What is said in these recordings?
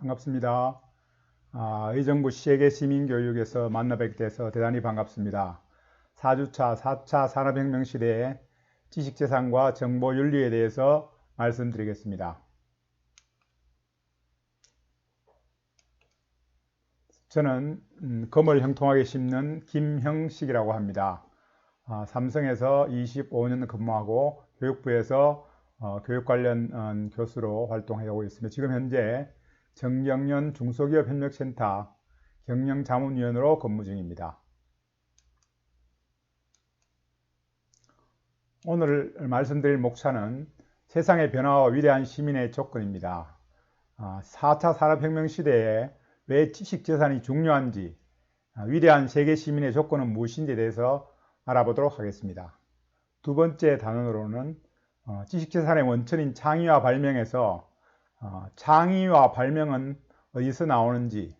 반갑습니다. 의정부 세계 시민교육에서 만나 뵙게 돼서 대단히 반갑습니다. 4주차 4차 산업혁명 시대의 지식재산과 정보윤리에 대해서 말씀드리겠습니다. 저는 검을 형통하게 심는 김형식이라고 합니다. 삼성에서 25년 근무하고 교육부에서 교육 관련 교수로 활동하고 있으며 지금 현재 정경련 중소기업협력센터 경영자문위원으로 근무 중입니다. 오늘 말씀드릴 목차는 세상의 변화와 위대한 시민의 조건입니다. 4차 산업혁명 시대에 왜 지식재산이 중요한지, 위대한 세계 시민의 조건은 무엇인지에 대해서 알아보도록 하겠습니다. 두 번째 단원으로는 지식재산의 원천인 창의와 발명에서 창의와 발명은 어디서 나오는지,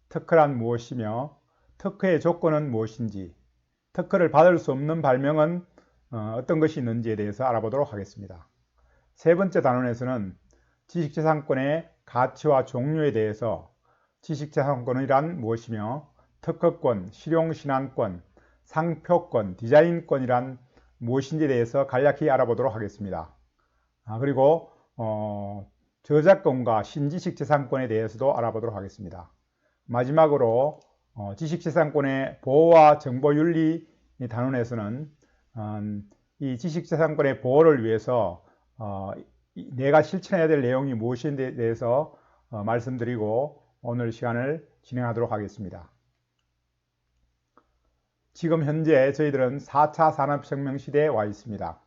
특허란 무엇이며 특허의 조건은 무엇인지, 특허를 받을 수 없는 발명은 어떤 것이 있는지에 대해서 알아보도록 하겠습니다. 세 번째 단원에서는 지식재산권의 가치와 종류에 대해서 지식재산권이란 무엇이며 특허권, 실용신안권, 상표권, 디자인권이란 무엇인지에 대해서 간략히 알아보도록 하겠습니다. 그리고 저작권과 신지식재산권에 대해서도 알아보도록 하겠습니다. 마지막으로 지식재산권의 보호와 정보윤리 단원에서는 이 지식재산권의 보호를 위해서 내가 실천해야 될 내용이 무엇인지에 대해서 말씀드리고 오늘 시간을 진행하도록 하겠습니다. 지금 현재 저희들은 4차 산업혁명 시대에 와 있습니다.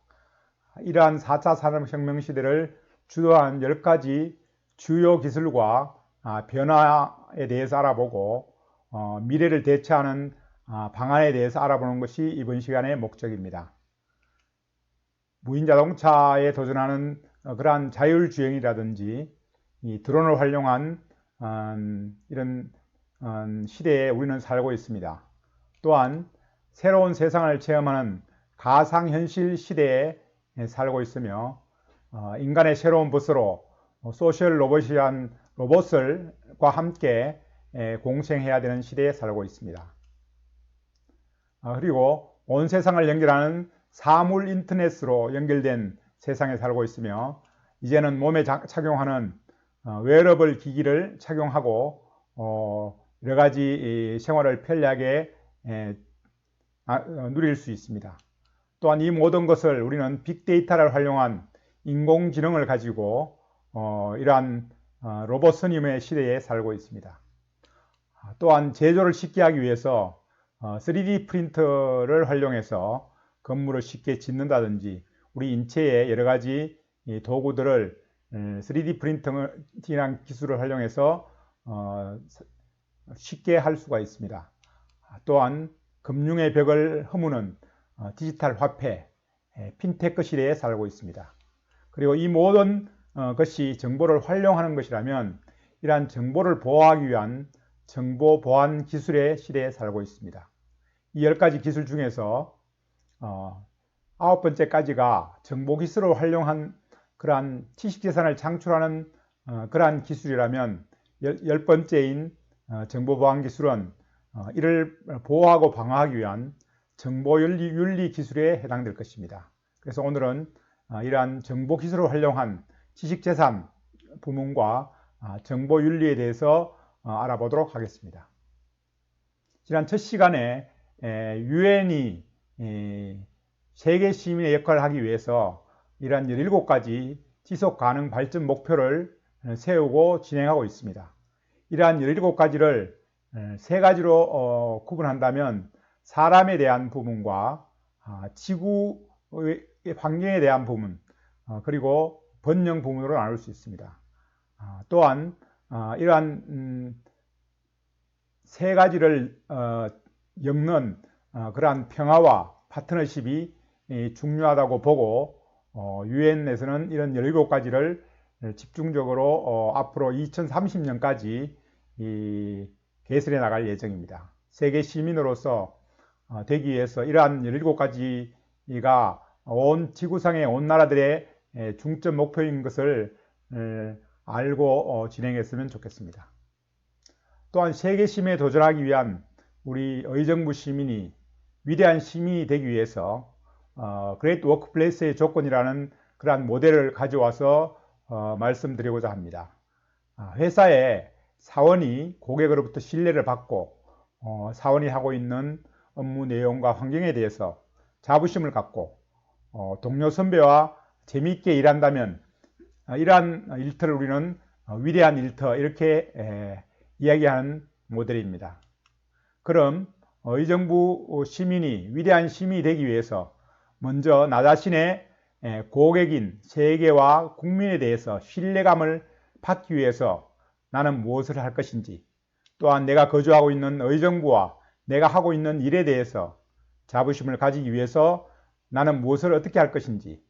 이러한 4차 산업혁명 시대를 주도한 10가지 주요 기술과 변화에 대해서 알아보고 미래를 대처하는 방안에 대해서 알아보는 것이 이번 시간의 목적입니다. 무인자동차에 도전하는 그러한 자율주행이라든지 이 드론을 활용한 이런 시대에 우리는 살고 있습니다. 또한 새로운 세상을 체험하는 가상현실 시대에 살고 있으며 인간의 새로운 벗으로 소셜 로봇이란 로봇과 함께 공생해야 되는 시대에 살고 있습니다. 그리고 온 세상을 연결하는 사물 인터넷으로 연결된 세상에 살고 있으며 이제는 몸에 착용하는 웨어러블 기기를 착용하고 여러 가지 생활을 편리하게 누릴 수 있습니다. 또한 이 모든 것을 우리는 빅데이터를 활용한 인공지능을 가지고 이러한 로봇 스님의 시대에 살고 있습니다. 또한 제조를 쉽게 하기 위해서 3D 프린터를 활용해서 건물을 쉽게 짓는다든지 우리 인체의 여러 가지 도구들을 3D 프린팅이라는 기술을 활용해서 쉽게 할 수가 있습니다. 또한 금융의 벽을 허무는 디지털 화폐, 핀테크 시대에 살고 있습니다. 그리고 이 모든 것이 정보를 활용하는 것이라면 이러한 정보를 보호하기 위한 정보 보안 기술의 시대에 살고 있습니다. 이 10가지 기술 중에서 9번째까지가 정보 기술을 활용한 그러한 지식재산을 창출하는 그러한 기술이라면 10번째인 정보보안 기술은 이를 보호하고 방어하기 위한 정보윤리 기술에 해당될 것입니다. 그래서 오늘은 이러한 정보기술을 활용한 지식재산 부문과 정보윤리에 대해서 알아보도록 하겠습니다. 지난 첫 시간에 유엔이 세계 시민의 역할을 하기 위해서 이러한 17가지 지속가능 발전 목표를 세우고 진행하고 있습니다. 이러한 17가지를 세 가지로 구분한다면 사람에 대한 부분과 지구의 환경에 대한 부분 그리고 번영 부분으로 나눌 수 있습니다. 또한 이러한 세 가지를 엮는 그러한 평화와 파트너십이 중요하다고 보고 유엔에서는 이런 17가지를 집중적으로 앞으로 2030년까지 개설해 나갈 예정입니다. 세계 시민으로서 되기 위해서 이러한 17가지가 온 지구상의 온 나라들의 중점 목표인 것을 알고 진행했으면 좋겠습니다. 또한 세계 심의에 도전하기 위한 우리 의정부 시민이 위대한 시민이 되기 위해서 그레이트 워크플레이스의 조건이라는 그러한 모델을 가져와서 말씀드리고자 합니다. 회사에 사원이 고객으로부터 신뢰를 받고 사원이 하고 있는 업무 내용과 환경에 대해서 자부심을 갖고 동료 선배와 재미있게 일한다면 이러한 일터를 우리는 위대한 일터 이렇게 이야기하는 모델입니다. 그럼 의정부 시민이 위대한 시민이 되기 위해서 먼저 나 자신의 고객인 세계와 국민에 대해서 신뢰감을 받기 위해서 나는 무엇을 할 것인지, 또한 내가 거주하고 있는 의정부와 내가 하고 있는 일에 대해서 자부심을 가지기 위해서 나는 무엇을 어떻게 할 것인지,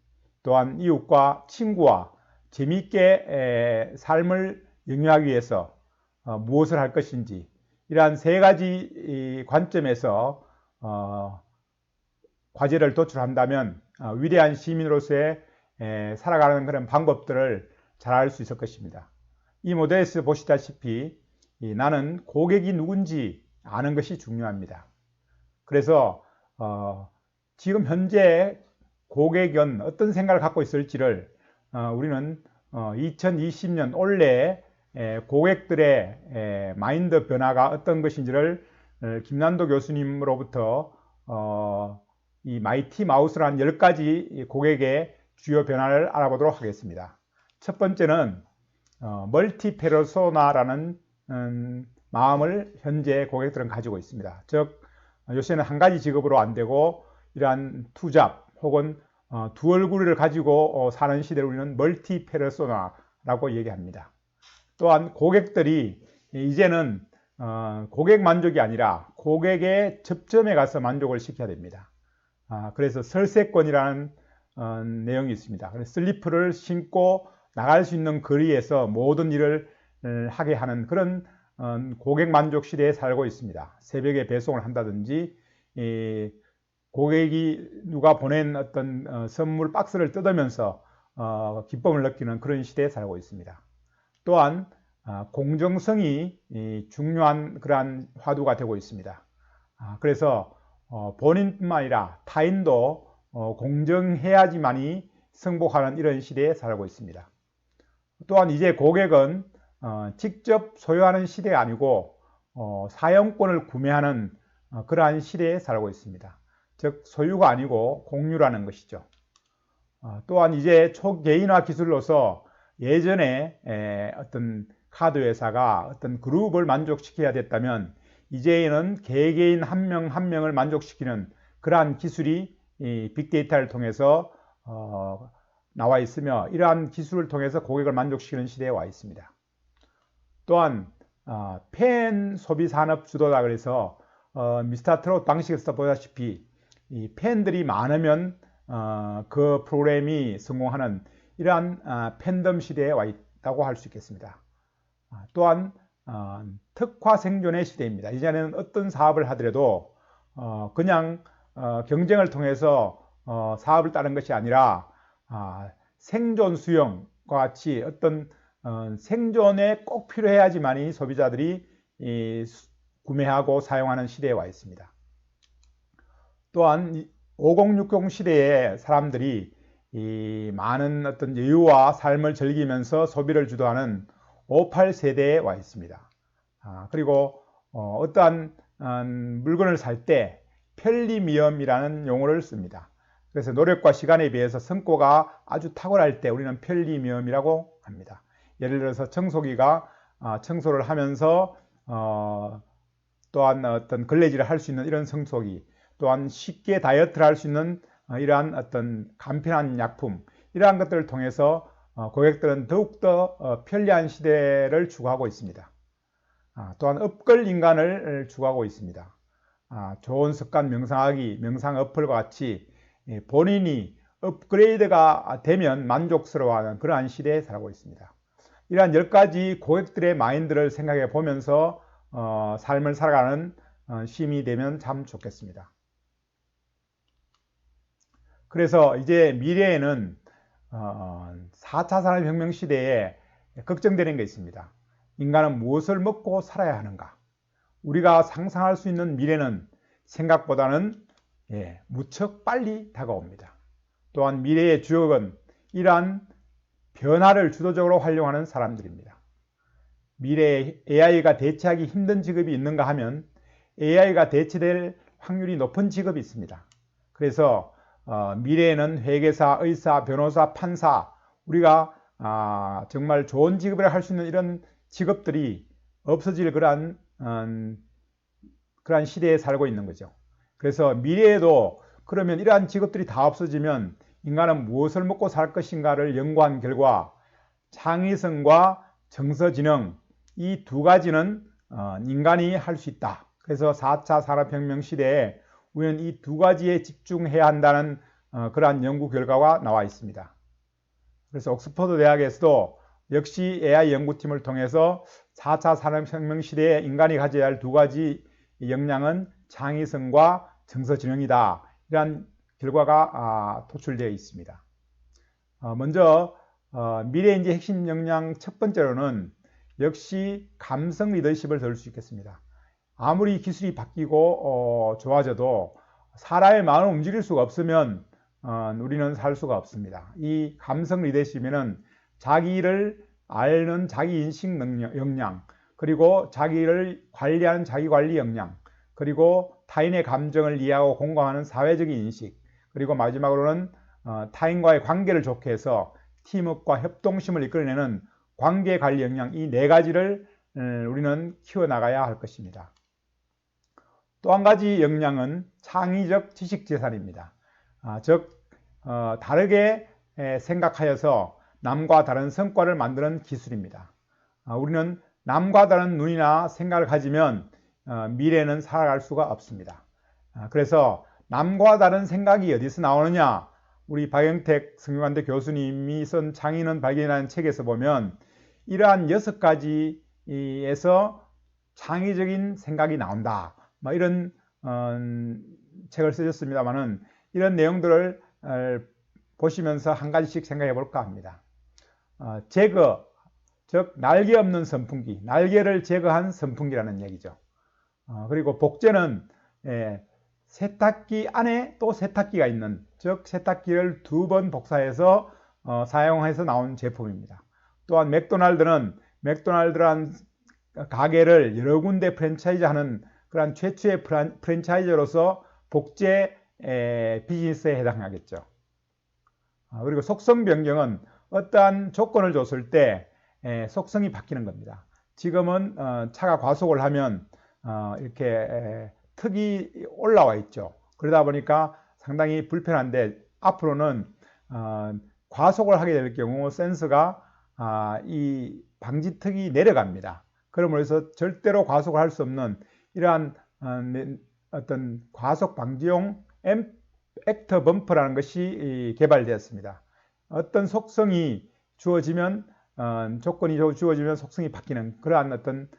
또한 이웃과 친구와 재미있게 삶을 영위하기 위해서 무엇을 할 것인지, 이러한 세 가지 관점에서 과제를 도출한다면 위대한 시민으로서의 살아가는 그런 방법들을 잘 알 수 있을 것입니다. 이 모델에서 보시다시피 나는 고객이 누군지 아는 것이 중요합니다. 그래서 지금 현재 고객은 어떤 생각을 갖고 있을지를 우리는 2020년 올해 고객들의 마인드 변화가 어떤 것인지를 김난도 교수님으로부터 이 마이티 마우스라는 10가지 고객의 주요 변화를 알아보도록 하겠습니다. 첫 번째는 멀티 페르소나라는 마음을 현재 고객들은 가지고 있습니다. 즉 요새는 한 가지 직업으로 안 되고 이러한 투잡 혹은 두 얼굴을 가지고 사는 시대를 우리는 멀티 페르소나라고 얘기합니다. 또한 고객들이 이제는 고객 만족이 아니라 고객의 접점에 가서 만족을 시켜야 됩니다. 그래서 설세권이라는 내용이 있습니다. 슬리퍼를 신고 나갈 수 있는 거리에서 모든 일을 하게 하는 그런 고객 만족 시대에 살고 있습니다. 새벽에 배송을 한다든지 고객이 누가 보낸 어떤 선물 박스를 뜯으면서 기쁨을 느끼는 그런 시대에 살고 있습니다. 또한 공정성이 중요한 그러한 화두가 되고 있습니다. 그래서 본인뿐만 아니라 타인도 공정해야지만이 승복하는 이런 시대에 살고 있습니다. 또한 이제 고객은 직접 소유하는 시대가 아니고 사용권을 구매하는 그러한 시대에 살고 있습니다. 즉 소유가 아니고 공유라는 것이죠. 또한 이제 초개인화 기술로서 예전에 어떤 카드 회사가 어떤 그룹을 만족시켜야 됐다면 이제는 개개인 한 명 한 명을 만족시키는 그러한 기술이 이 빅데이터를 통해서 나와 있으며 이러한 기술을 통해서 고객을 만족시키는 시대에 와 있습니다. 또한 팬 소비 산업 주도다 그래서 미스터 트롯 방식에서 보다시피 이 팬들이 많으면 그 프로그램이 성공하는 이러한 팬덤 시대에 와 있다고 할 수 있겠습니다. 또한 특화 생존의 시대입니다. 이제는 어떤 사업을 하더라도 그냥 경쟁을 통해서 사업을 따는 것이 아니라 생존 수용과 같이 어떤 생존에 꼭 필요해야지만이 소비자들이 구매하고 사용하는 시대에 와 있습니다. 또한 5060 시대에 사람들이 이 많은 어떤 여유와 삶을 즐기면서 소비를 주도하는 58 세대에 와 있습니다. 그리고 어떠한 물건을 살 때 편리미엄이라는 용어를 씁니다. 그래서 노력과 시간에 비해서 성과가 아주 탁월할 때 우리는 편리미엄이라고 합니다. 예를 들어서 청소기가 청소를 하면서 또한 어떤 걸레질을 할 수 있는 이런 청소기, 또한 쉽게 다이어트를 할 수 있는 이러한 어떤 간편한 약품, 이러한 것들을 통해서 고객들은 더욱더 편리한 시대를 추구하고 있습니다. 또한 업글 인간을 추구하고 있습니다. 좋은 습관 명상하기, 명상 어플과 같이 본인이 업그레이드가 되면 만족스러워하는 그러한 시대에 살고 있습니다. 이러한 10가지 고객들의 마인드를 생각해 보면서 삶을 살아가는 시민이 되면 참 좋겠습니다. 그래서 이제 미래에는 4차 산업혁명 시대에 걱정되는 게 있습니다. 인간은 무엇을 먹고 살아야 하는가? 우리가 상상할 수 있는 미래는 생각보다는 무척 빨리 다가옵니다. 또한 미래의 주역은 이러한 변화를 주도적으로 활용하는 사람들입니다. 미래에 AI가 대체하기 힘든 직업이 있는가 하면 AI가 대체될 확률이 높은 직업이 있습니다. 그래서 미래에는 회계사, 의사, 변호사, 판사, 우리가 정말 좋은 직업이라 할 수 있는 이런 직업들이 없어질 그러한 시대에 살고 있는 거죠. 그래서 미래에도 그러면 이러한 직업들이 다 없어지면 인간은 무엇을 먹고 살 것인가를 연구한 결과 창의성과 정서지능 이 두 가지는 인간이 할 수 있다. 그래서 4차 산업혁명 시대에 우리는 이 두 가지에 집중해야 한다는 그러한 연구 결과가 나와 있습니다. 그래서 옥스퍼드 대학에서도 역시 AI 연구팀을 통해서 4차 산업혁명 시대에 인간이 가져야 할 두 가지 역량은 창의성과 정서지능이다. 이러한 결과가 도출되어 있습니다. 먼저 미래인지 핵심 역량 첫 번째로는 역시 감성 리더십을 들 수 있겠습니다. 아무리 기술이 바뀌고 좋아져도 사람의 마음을 움직일 수가 없으면 우리는 살 수가 없습니다. 이 감성 리더십에는 자기를 아는 자기인식 역량, 그리고 자기를 관리하는 자기관리 역량, 그리고 타인의 감정을 이해하고 공감하는 사회적인 인식, 그리고 마지막으로는 타인과의 관계를 좋게 해서 팀워크와 협동심을 이끌어내는 관계관리 역량, 이 네 가지를 우리는 키워나가야 할 것입니다. 또 한 가지 역량은 창의적 지식재산입니다. 즉 다르게 생각하여서 남과 다른 성과를 만드는 기술입니다. 우리는 남과 다른 눈이나 생각을 가지면 미래는 살아갈 수가 없습니다. 그래서 남과 다른 생각이 어디서 나오느냐, 우리 박영택 성균관대 교수님이 쓴 창의는 발견이라는 책에서 보면 이러한 6가지에서 창의적인 생각이 나온다, 이런 책을 쓰셨습니다만은 이런 내용들을 보시면서 한 가지씩 생각해 볼까 합니다. 제거, 즉 날개 없는 선풍기, 날개를 제거한 선풍기라는 얘기죠. 그리고 복제는 세탁기 안에 또 세탁기가 있는, 즉 세탁기를 2번 복사해서 사용해서 나온 제품입니다. 또한 맥도날드는 맥도날드란 가게를 여러 군데 프랜차이즈 하는 그런 최초의 프랜차이저로서 복제 비즈니스에 해당하겠죠. 그리고 속성 변경은 어떠한 조건을 줬을 때 속성이 바뀌는 겁니다. 지금은 차가 과속을 하면 이렇게 턱이 올라와 있죠. 그러다 보니까 상당히 불편한데 앞으로는 과속을 하게 될 경우 센서가 이 방지턱이 내려갑니다. 그러므로 해서 절대로 과속을 할 수 없는 이러한 어떤 과속 방지용 액터 범퍼라는 것이 개발되었습니다. 어떤 속성이 주어지면 조건이 주어지면 속성이 바뀌는 그러한 어떤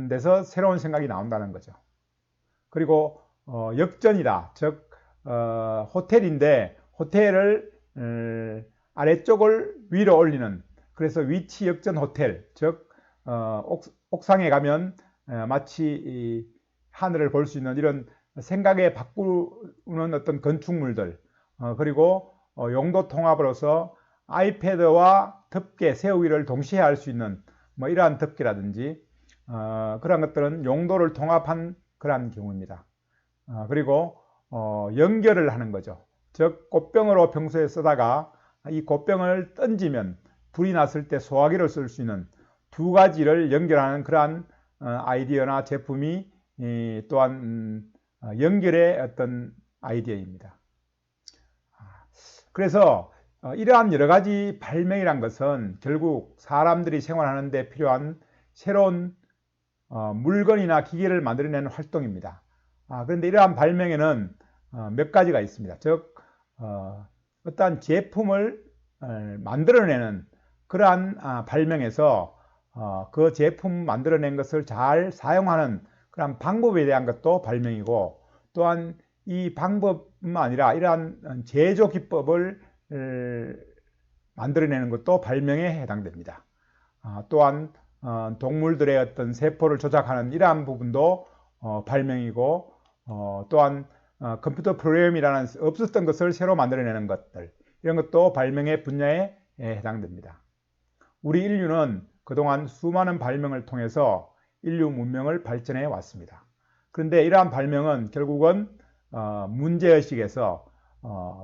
데서 새로운 생각이 나온다는 거죠. 그리고 역전이다. 즉 호텔인데 호텔을 아래쪽을 위로 올리는, 그래서 위치 역전 호텔, 즉 옥상에 가면 마치 하늘을 볼 수 있는 이런 생각에 바꾸는 어떤 건축물들, 그리고 용도 통합으로서 아이패드와 덮개, 세우기를 동시에 할 수 있는 이러한 덮개라든지 그런 것들은 용도를 통합한 그러한 경우입니다. 그리고 연결을 하는 거죠. 즉 꽃병으로 평소에 쓰다가 이 꽃병을 던지면 불이 났을 때 소화기를 쓸 수 있는 두 가지를 연결하는 그러한 아이디어나 제품이 또한 연결의 어떤 아이디어입니다. 그래서 이러한 여러 가지 발명이란 것은 결국 사람들이 생활하는 데 필요한 새로운 물건이나 기계를 만들어내는 활동입니다. 그런데 이러한 발명에는 몇 가지가 있습니다. 즉 어떠한 제품을 만들어내는 그러한 발명에서 그 제품 만들어낸 것을 잘 사용하는 그런 방법에 대한 것도 발명이고, 또한 이 방법뿐만 아니라 이러한 제조 기법을 만들어내는 것도 발명에 해당됩니다. 또한 동물들의 어떤 세포를 조작하는 이러한 부분도 발명이고, 또한 컴퓨터 프로그램이라는 없었던 것을 새로 만들어내는 것들, 이런 것도 발명의 분야에 해당됩니다. 우리 인류는 그동안 수많은 발명을 통해서 인류 문명을 발전해 왔습니다. 그런데 이러한 발명은 결국은 문제의식에서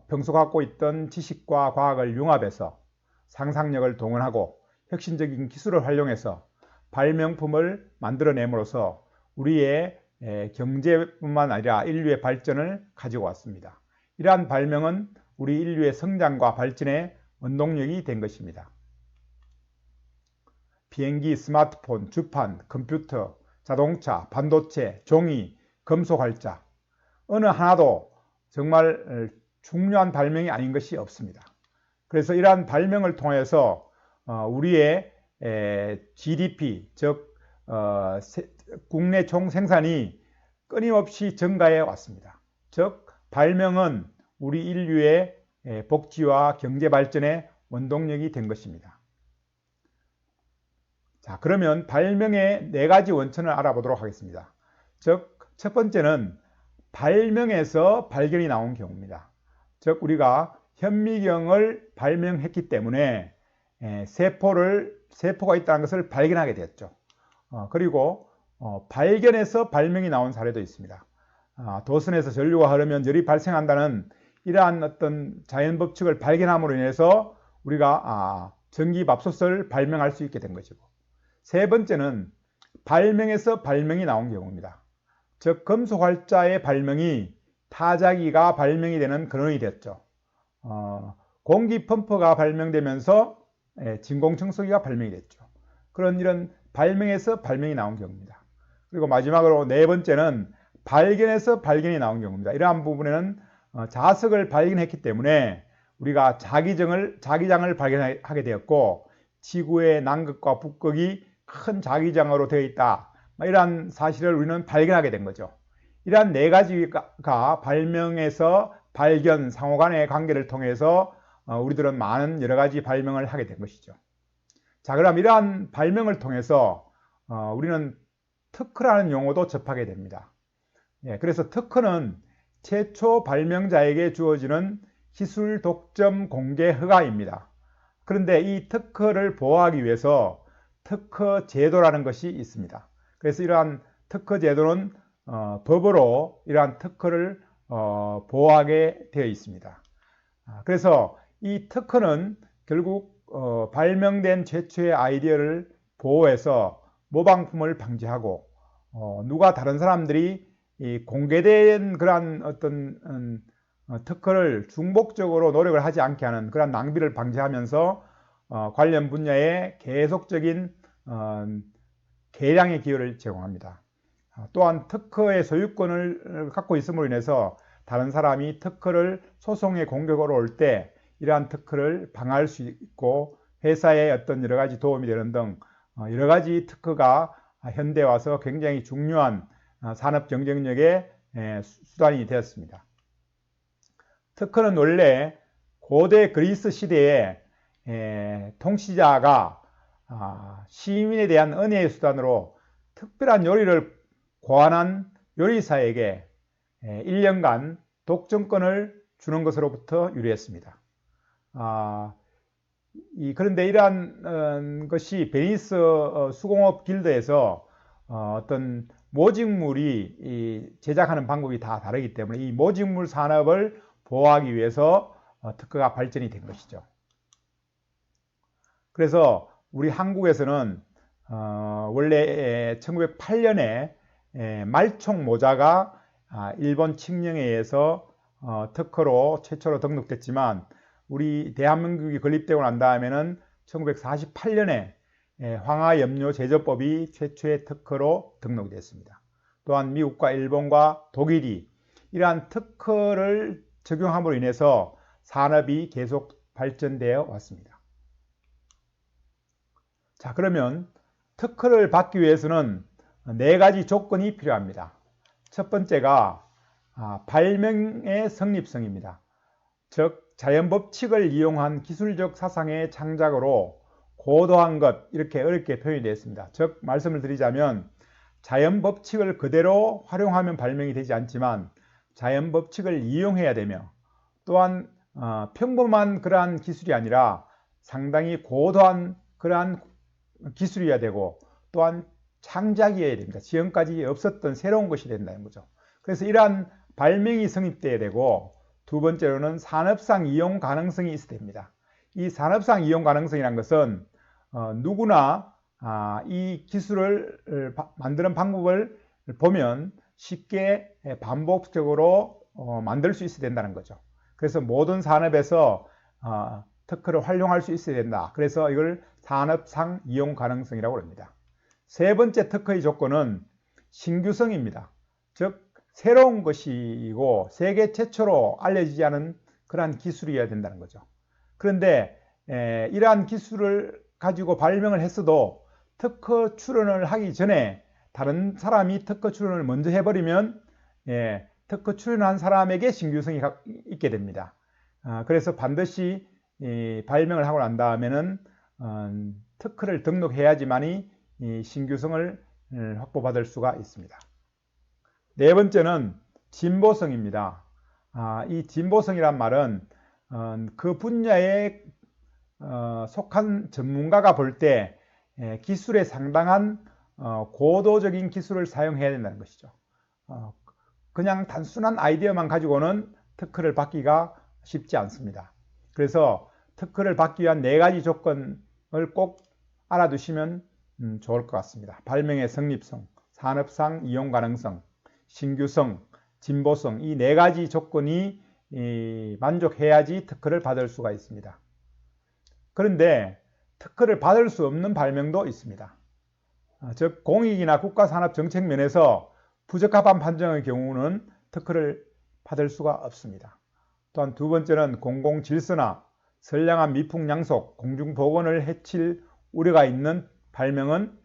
평소 갖고 있던 지식과 과학을 융합해서 상상력을 동원하고 혁신적인 기술을 활용해서 발명품을 만들어냄으로써 우리의 경제뿐만 아니라 인류의 발전을 가지고 왔습니다. 이러한 발명은 우리 인류의 성장과 발전의 원동력이 된 것입니다. 비행기, 스마트폰, 주판, 컴퓨터, 자동차, 반도체, 종이, 금속활자, 어느 하나도 정말 중요한 발명이 아닌 것이 없습니다. 그래서 이러한 발명을 통해서 우리의 GDP, 즉 국내 총생산이 끊임없이 증가해 왔습니다. 즉 발명은 우리 인류의 복지와 경제 발전의 원동력이 된 것입니다. 자, 그러면 발명의 4가지 원천을 알아보도록 하겠습니다. 즉 첫 번째는 발명에서 발견이 나온 경우입니다. 즉 우리가 현미경을 발명했기 때문에 세포가 있다는 것을 발견하게 되었죠. 그리고 발견에서 발명이 나온 사례도 있습니다. 도선에서 전류가 흐르면 열이 발생한다는 이러한 어떤 자연 법칙을 발견함으로 인해서 우리가 전기밥솥을 발명할 수 있게 된 것이고, 세 번째는 발명에서 발명이 나온 경우입니다. 즉 금속활자의 발명이 타자기가 발명이 되는 근원이 됐죠. 공기펌프가 발명되면서 진공청소기가 발명이 됐죠. 이런 발명에서 발명이 나온 경우입니다. 그리고 마지막으로 4번째는 발견에서 발견이 나온 경우입니다. 이러한 부분에는 자석을 발견했기 때문에 우리가 자기장을 발견하게 되었고, 지구의 남극과 북극이 큰 자기장으로 되어 있다, 이러한 사실을 우리는 발견하게 된 거죠. 이러한 4가지가 발명에서 발견, 상호간의 관계를 통해서 우리들은 많은 여러 가지 발명을 하게 된 것이죠. 자, 그럼 이러한 발명을 통해서 우리는 특허라는 용어도 접하게 됩니다. 그래서 특허는 최초 발명자에게 주어지는 기술 독점 공개 허가입니다. 그런데 이 특허를 보호하기 위해서 특허 제도라는 것이 있습니다. 그래서 이러한 특허 제도는 법으로 이러한 특허를 보호하게 되어 있습니다. 그래서 이 특허는 결국 발명된 최초의 아이디어를 보호해서 모방품을 방지하고, 누가 다른 사람들이 이 공개된 그러한 어떤 특허를 중복적으로 노력을 하지 않게 하는 그런 낭비를 방지하면서 관련 분야에 계속적인 개량의 기회를 제공합니다. 또한 특허의 소유권을 갖고 있음으로 인해서 다른 사람이 특허를 소송의 공격으로 올 때 이러한 특허를 방어할 수 있고, 회사에 어떤 여러 가지 도움이 되는 등 여러 가지 특허가 현대에 와서 굉장히 중요한 산업 경쟁력의 수단이 되었습니다. 특허는 원래 고대 그리스 시대에 통치자가 시민에 대한 은혜의 수단으로 특별한 요리를 고안한 요리사에게 1년간 독점권을 주는 것으로부터 유래했습니다. 그런데 이러한 것이 베니스 수공업 길드에서 어떤 모직물이 제작하는 방법이 다 다르기 때문에 이 모직물 산업을 보호하기 위해서 특허가 발전이 된 것이죠. 그래서 우리 한국에서는 원래 1908년에 말총 모자가 일본 칙령에 의해서 특허로 최초로 등록됐지만, 우리 대한민국이 건립되고 난 다음에는 1948년에 황화염료 제조법이 최초의 특허로 등록이 됐습니다. 또한 미국과 일본과 독일이 이러한 특허를 적용함으로 인해서 산업이 계속 발전되어 왔습니다. 자, 그러면 특허를 받기 위해서는 4가지 조건이 필요합니다. 첫 번째가 발명의 성립성입니다. 즉 자연법칙을 이용한 기술적 사상의 창작으로 고도한 것 이렇게 어렵게 표현이 되어 있습니다. 즉 말씀을 드리자면 자연 법칙을 그대로 활용하면 발명이 되지 않지만 자연 법칙을 이용해야 되며 또한 평범한 그러한 기술이 아니라 상당히 고도한 그러한 기술이어야 되고 또한 창작이어야 됩니다. 지금까지 없었던 새로운 것이 된다는 거죠. 그래서 이러한 발명이 성립돼야 되고 두 번째로는 산업상 이용 가능성이 있어야 됩니다. 이 산업상 이용 가능성이란 것은 누구나 이 기술을 만드는 방법을 보면 쉽게 반복적으로 만들 수 있어야 된다는 거죠. 그래서 모든 산업에서 특허를 활용할 수 있어야 된다. 그래서 이걸 산업상 이용 가능성이라고 합니다. 세 번째 특허의 조건은 신규성입니다. 즉 새로운 것이고 세계 최초로 알려지지 않은 그러한 기술이어야 된다는 거죠. 그런데 이러한 기술을 가지고 발명을 했어도 특허 출원을 하기 전에 다른 사람이 특허 출원을 먼저 해버리면 특허 출원한 사람에게 신규성이 있게 됩니다. 그래서 반드시 발명을 하고 난 다음에는 특허를 등록해야지만이 이 신규성을 확보받을 수가 있습니다. 네 번째는 진보성입니다. 이 진보성이란 말은 그 분야에 속한 전문가가 볼 때 기술에 상당한 고도적인 기술을 사용해야 된다는 것이죠. 그냥 단순한 아이디어만 가지고는 특허를 받기가 쉽지 않습니다. 그래서 특허를 받기 위한 네 가지 조건을 꼭 알아두시면 좋을 것 같습니다. 발명의 성립성, 산업상 이용 가능성, 신규성, 진보성 이 네 가지 조건이 만족해야지 특허를 받을 수가 있습니다. 그런데 특허를 받을 수 없는 발명도 있습니다. 즉 공익이나 국가산업정책 면에서 부적합한 판정의 경우는 특허를 받을 수가 없습니다. 또한 두 번째는 공공질서나 선량한 미풍양속, 공중보건을 해칠 우려가 있는 발명은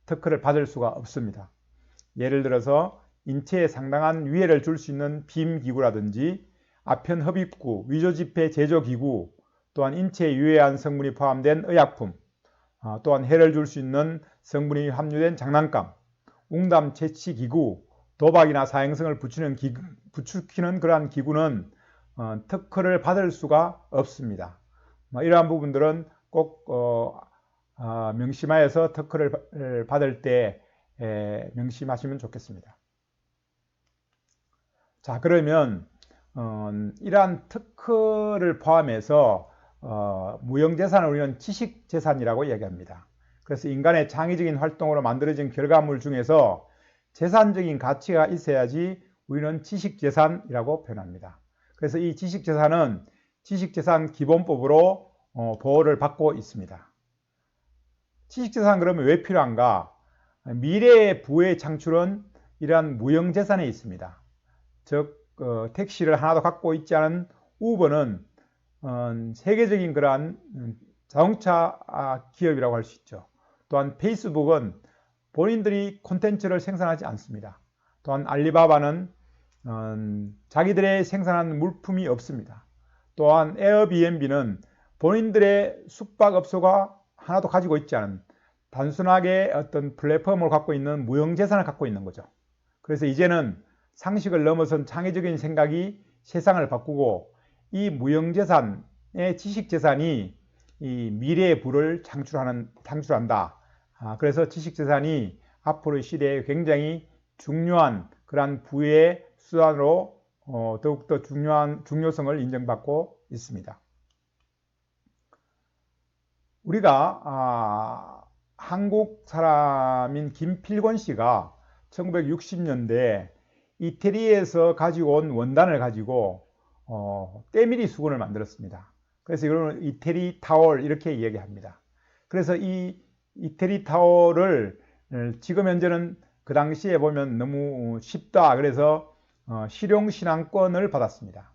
특허를 받을 수가 없습니다. 예를 들어서 인체에 상당한 위해를 줄 수 있는 빔기구라든지 아편흡입구, 위조지폐 제조기구, 또한 인체에 유해한 성분이 포함된 의약품, 또한 해를 줄 수 있는 성분이 함유된 장난감, 웅담 채취기구, 도박이나 사행성을 부추기는 그러한 기구는 특허를 받을 수가 없습니다. 이러한 부분들은 꼭 명심하여서 특허를 받을 때 명심하시면 좋겠습니다. 자, 그러면 이러한 특허를 포함해서 무형재산을 우리는 지식재산이라고 이야기합니다. 그래서 인간의 창의적인 활동으로 만들어진 결과물 중에서 재산적인 가치가 있어야지 우리는 지식재산이라고 표현합니다. 그래서 이 지식재산은 지식재산 기본법으로 보호를 받고 있습니다. 지식재산 그러면 왜 필요한가? 미래의 부의 창출은 이러한 무형재산에 있습니다. 즉 택시를 하나도 갖고 있지 않은 우버는 세계적인 그러한 자동차 기업이라고 할 수 있죠. 또한 페이스북은 본인들이 콘텐츠를 생산하지 않습니다. 또한 알리바바는 자기들의 생산한 물품이 없습니다. 또한 에어비앤비는 본인들의 숙박업소가 하나도 가지고 있지 않은 단순하게 어떤 플랫폼을 갖고 있는 무형재산을 갖고 있는 거죠. 그래서 이제는 상식을 넘어선 창의적인 생각이 세상을 바꾸고 이 무형재산의 지식재산이 이 미래의 부를 창출한다. 그래서 지식재산이 앞으로의 시대에 굉장히 중요한 그러한 부의 수단으로 더욱더 중요성을 인정받고 있습니다. 우리가 한국 사람인 김필권 씨가 1960년대 이태리에서 가지고 온 원단을 가지고 때밀이 수건을 만들었습니다. 그래서 이걸 이태리 타월 이렇게 이야기합니다. 그래서 이 이태리 타월을 지금 현재는 그 당시에 보면 너무 쉽다 그래서 실용신앙권을 받았습니다.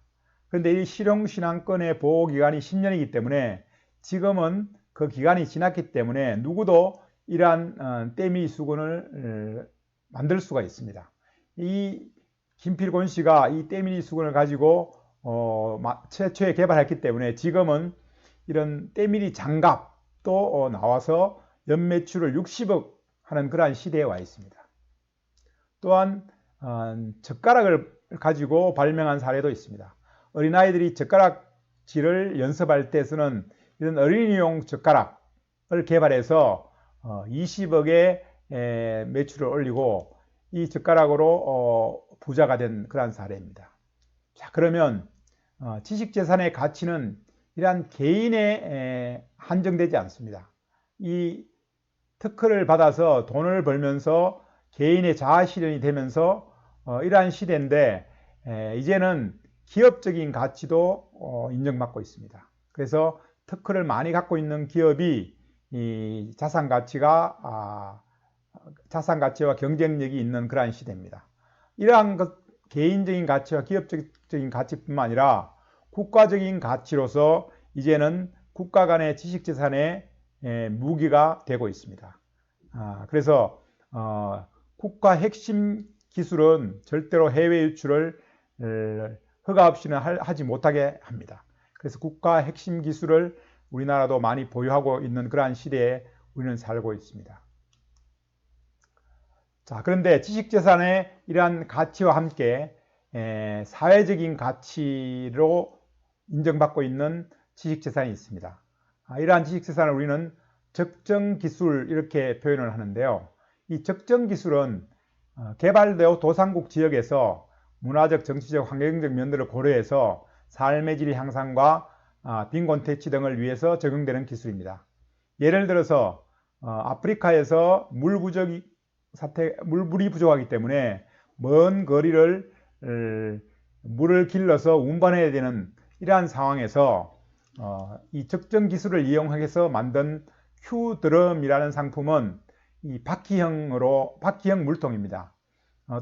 그런데 이 실용신앙권의 보호기간이 10년이기 때문에 지금은 그 기간이 지났기 때문에 누구도 이러한 때밀이 수건을 만들 수가 있습니다. 이 김필권 씨가 이 때밀이 수건을 가지고 최초에 개발했기 때문에 지금은 이런 때밀이 장갑 또 나와서 연매출을 60억 하는 그러한 시대에 와 있습니다. 또한 젓가락을 가지고 발명한 사례도 있습니다. 어린아이들이 젓가락질을 연습할 때 쓰는 이런 어린이용 젓가락을 개발해서 20억의 매출을 올리고 이 젓가락으로 부자가 된 그러한 사례입니다. 자, 그러면 지식재산의 가치는 이러한 개인에 한정되지 않습니다. 이 특허를 받아서 돈을 벌면서 개인의 자아실현이 되면서 이러한 시대인데 이제는 기업적인 가치도 인정받고 있습니다. 그래서 특허를 많이 갖고 있는 기업이 이 자산 가치와 경쟁력이 있는 그러한 시대입니다. 이러한 개인적인 가치와 기업적인 가치뿐만 아니라 국가적인 가치로서 이제는 국가 간의 지식재산의 무기가 되고 있습니다. 그래서 국가 핵심 기술은 절대로 해외 유출을 허가 없이는 하지 못하게 합니다. 그래서 국가 핵심 기술을 우리나라도 많이 보유하고 있는 그러한 시대에 우리는 살고 있습니다. 자, 그런데 지식재산의 이러한 가치와 함께 사회적인 가치로 인정받고 있는 지식재산이 있습니다. 이러한 지식재산을 우리는 적정기술 이렇게 표현을 하는데요. 이 적정기술은 개발되어 도상국 지역에서 문화적, 정치적, 환경적 면들을 고려해서 삶의 질 향상과 빈곤 퇴치 등을 위해서 적용되는 기술입니다. 예를 들어서 아프리카에서 물이 부족하기 때문에 먼 거리를 물을 길러서 운반해야 되는 이러한 상황에서 이 적정 기술을 이용해서 만든 큐드럼이라는 상품은 이 바퀴형 물통입니다.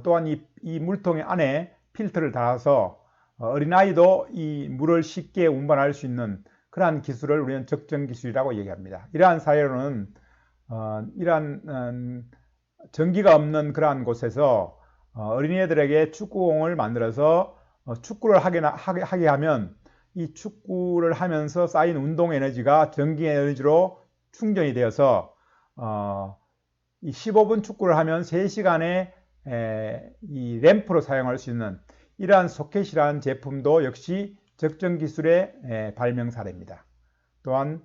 또한 이 물통 안에 필터를 달아서 어린아이도 이 물을 쉽게 운반할 수 있는 그러한 기술을 우리는 적정 기술이라고 얘기합니다. 이러한 사례로는 이러한 전기가 없는 그러한 곳에서 어린이들에게 축구공을 만들어서 축구를 하게 하면 이 축구를 하면서 쌓인 운동 에너지가 전기 에너지로 충전이 되어서 이 15분 축구를 하면 3시간에 이 램프로 사용할 수 있는 이러한 소켓이라는 제품도 역시 적정 기술의 발명 사례입니다. 또한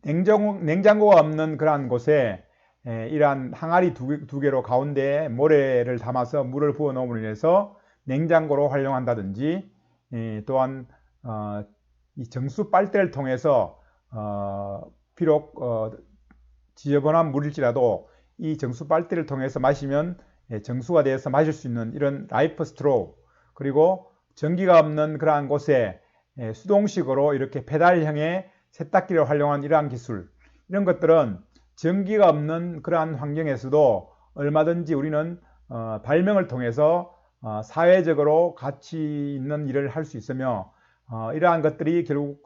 냉장고가 없는 그러한 곳에 이러한 항아리 두 개로 가운데에 모래를 담아서 물을 부어 놓음으로 인해서 냉장고로 활용한다든지, 또한 이 정수 빨대를 통해서 비록 지저분한 물일지라도 이 정수 빨대를 통해서 마시면 정수가 되어서 마실 수 있는 이런 라이프 스트로우, 그리고 전기가 없는 그러한 곳에 수동식으로 이렇게 페달형의 세탁기를 활용한 이러한 기술, 이런 것들은 전기가 없는 그러한 환경에서도 얼마든지 우리는 발명을 통해서 사회적으로 가치 있는 일을 할 수 있으며 이러한 것들이 결국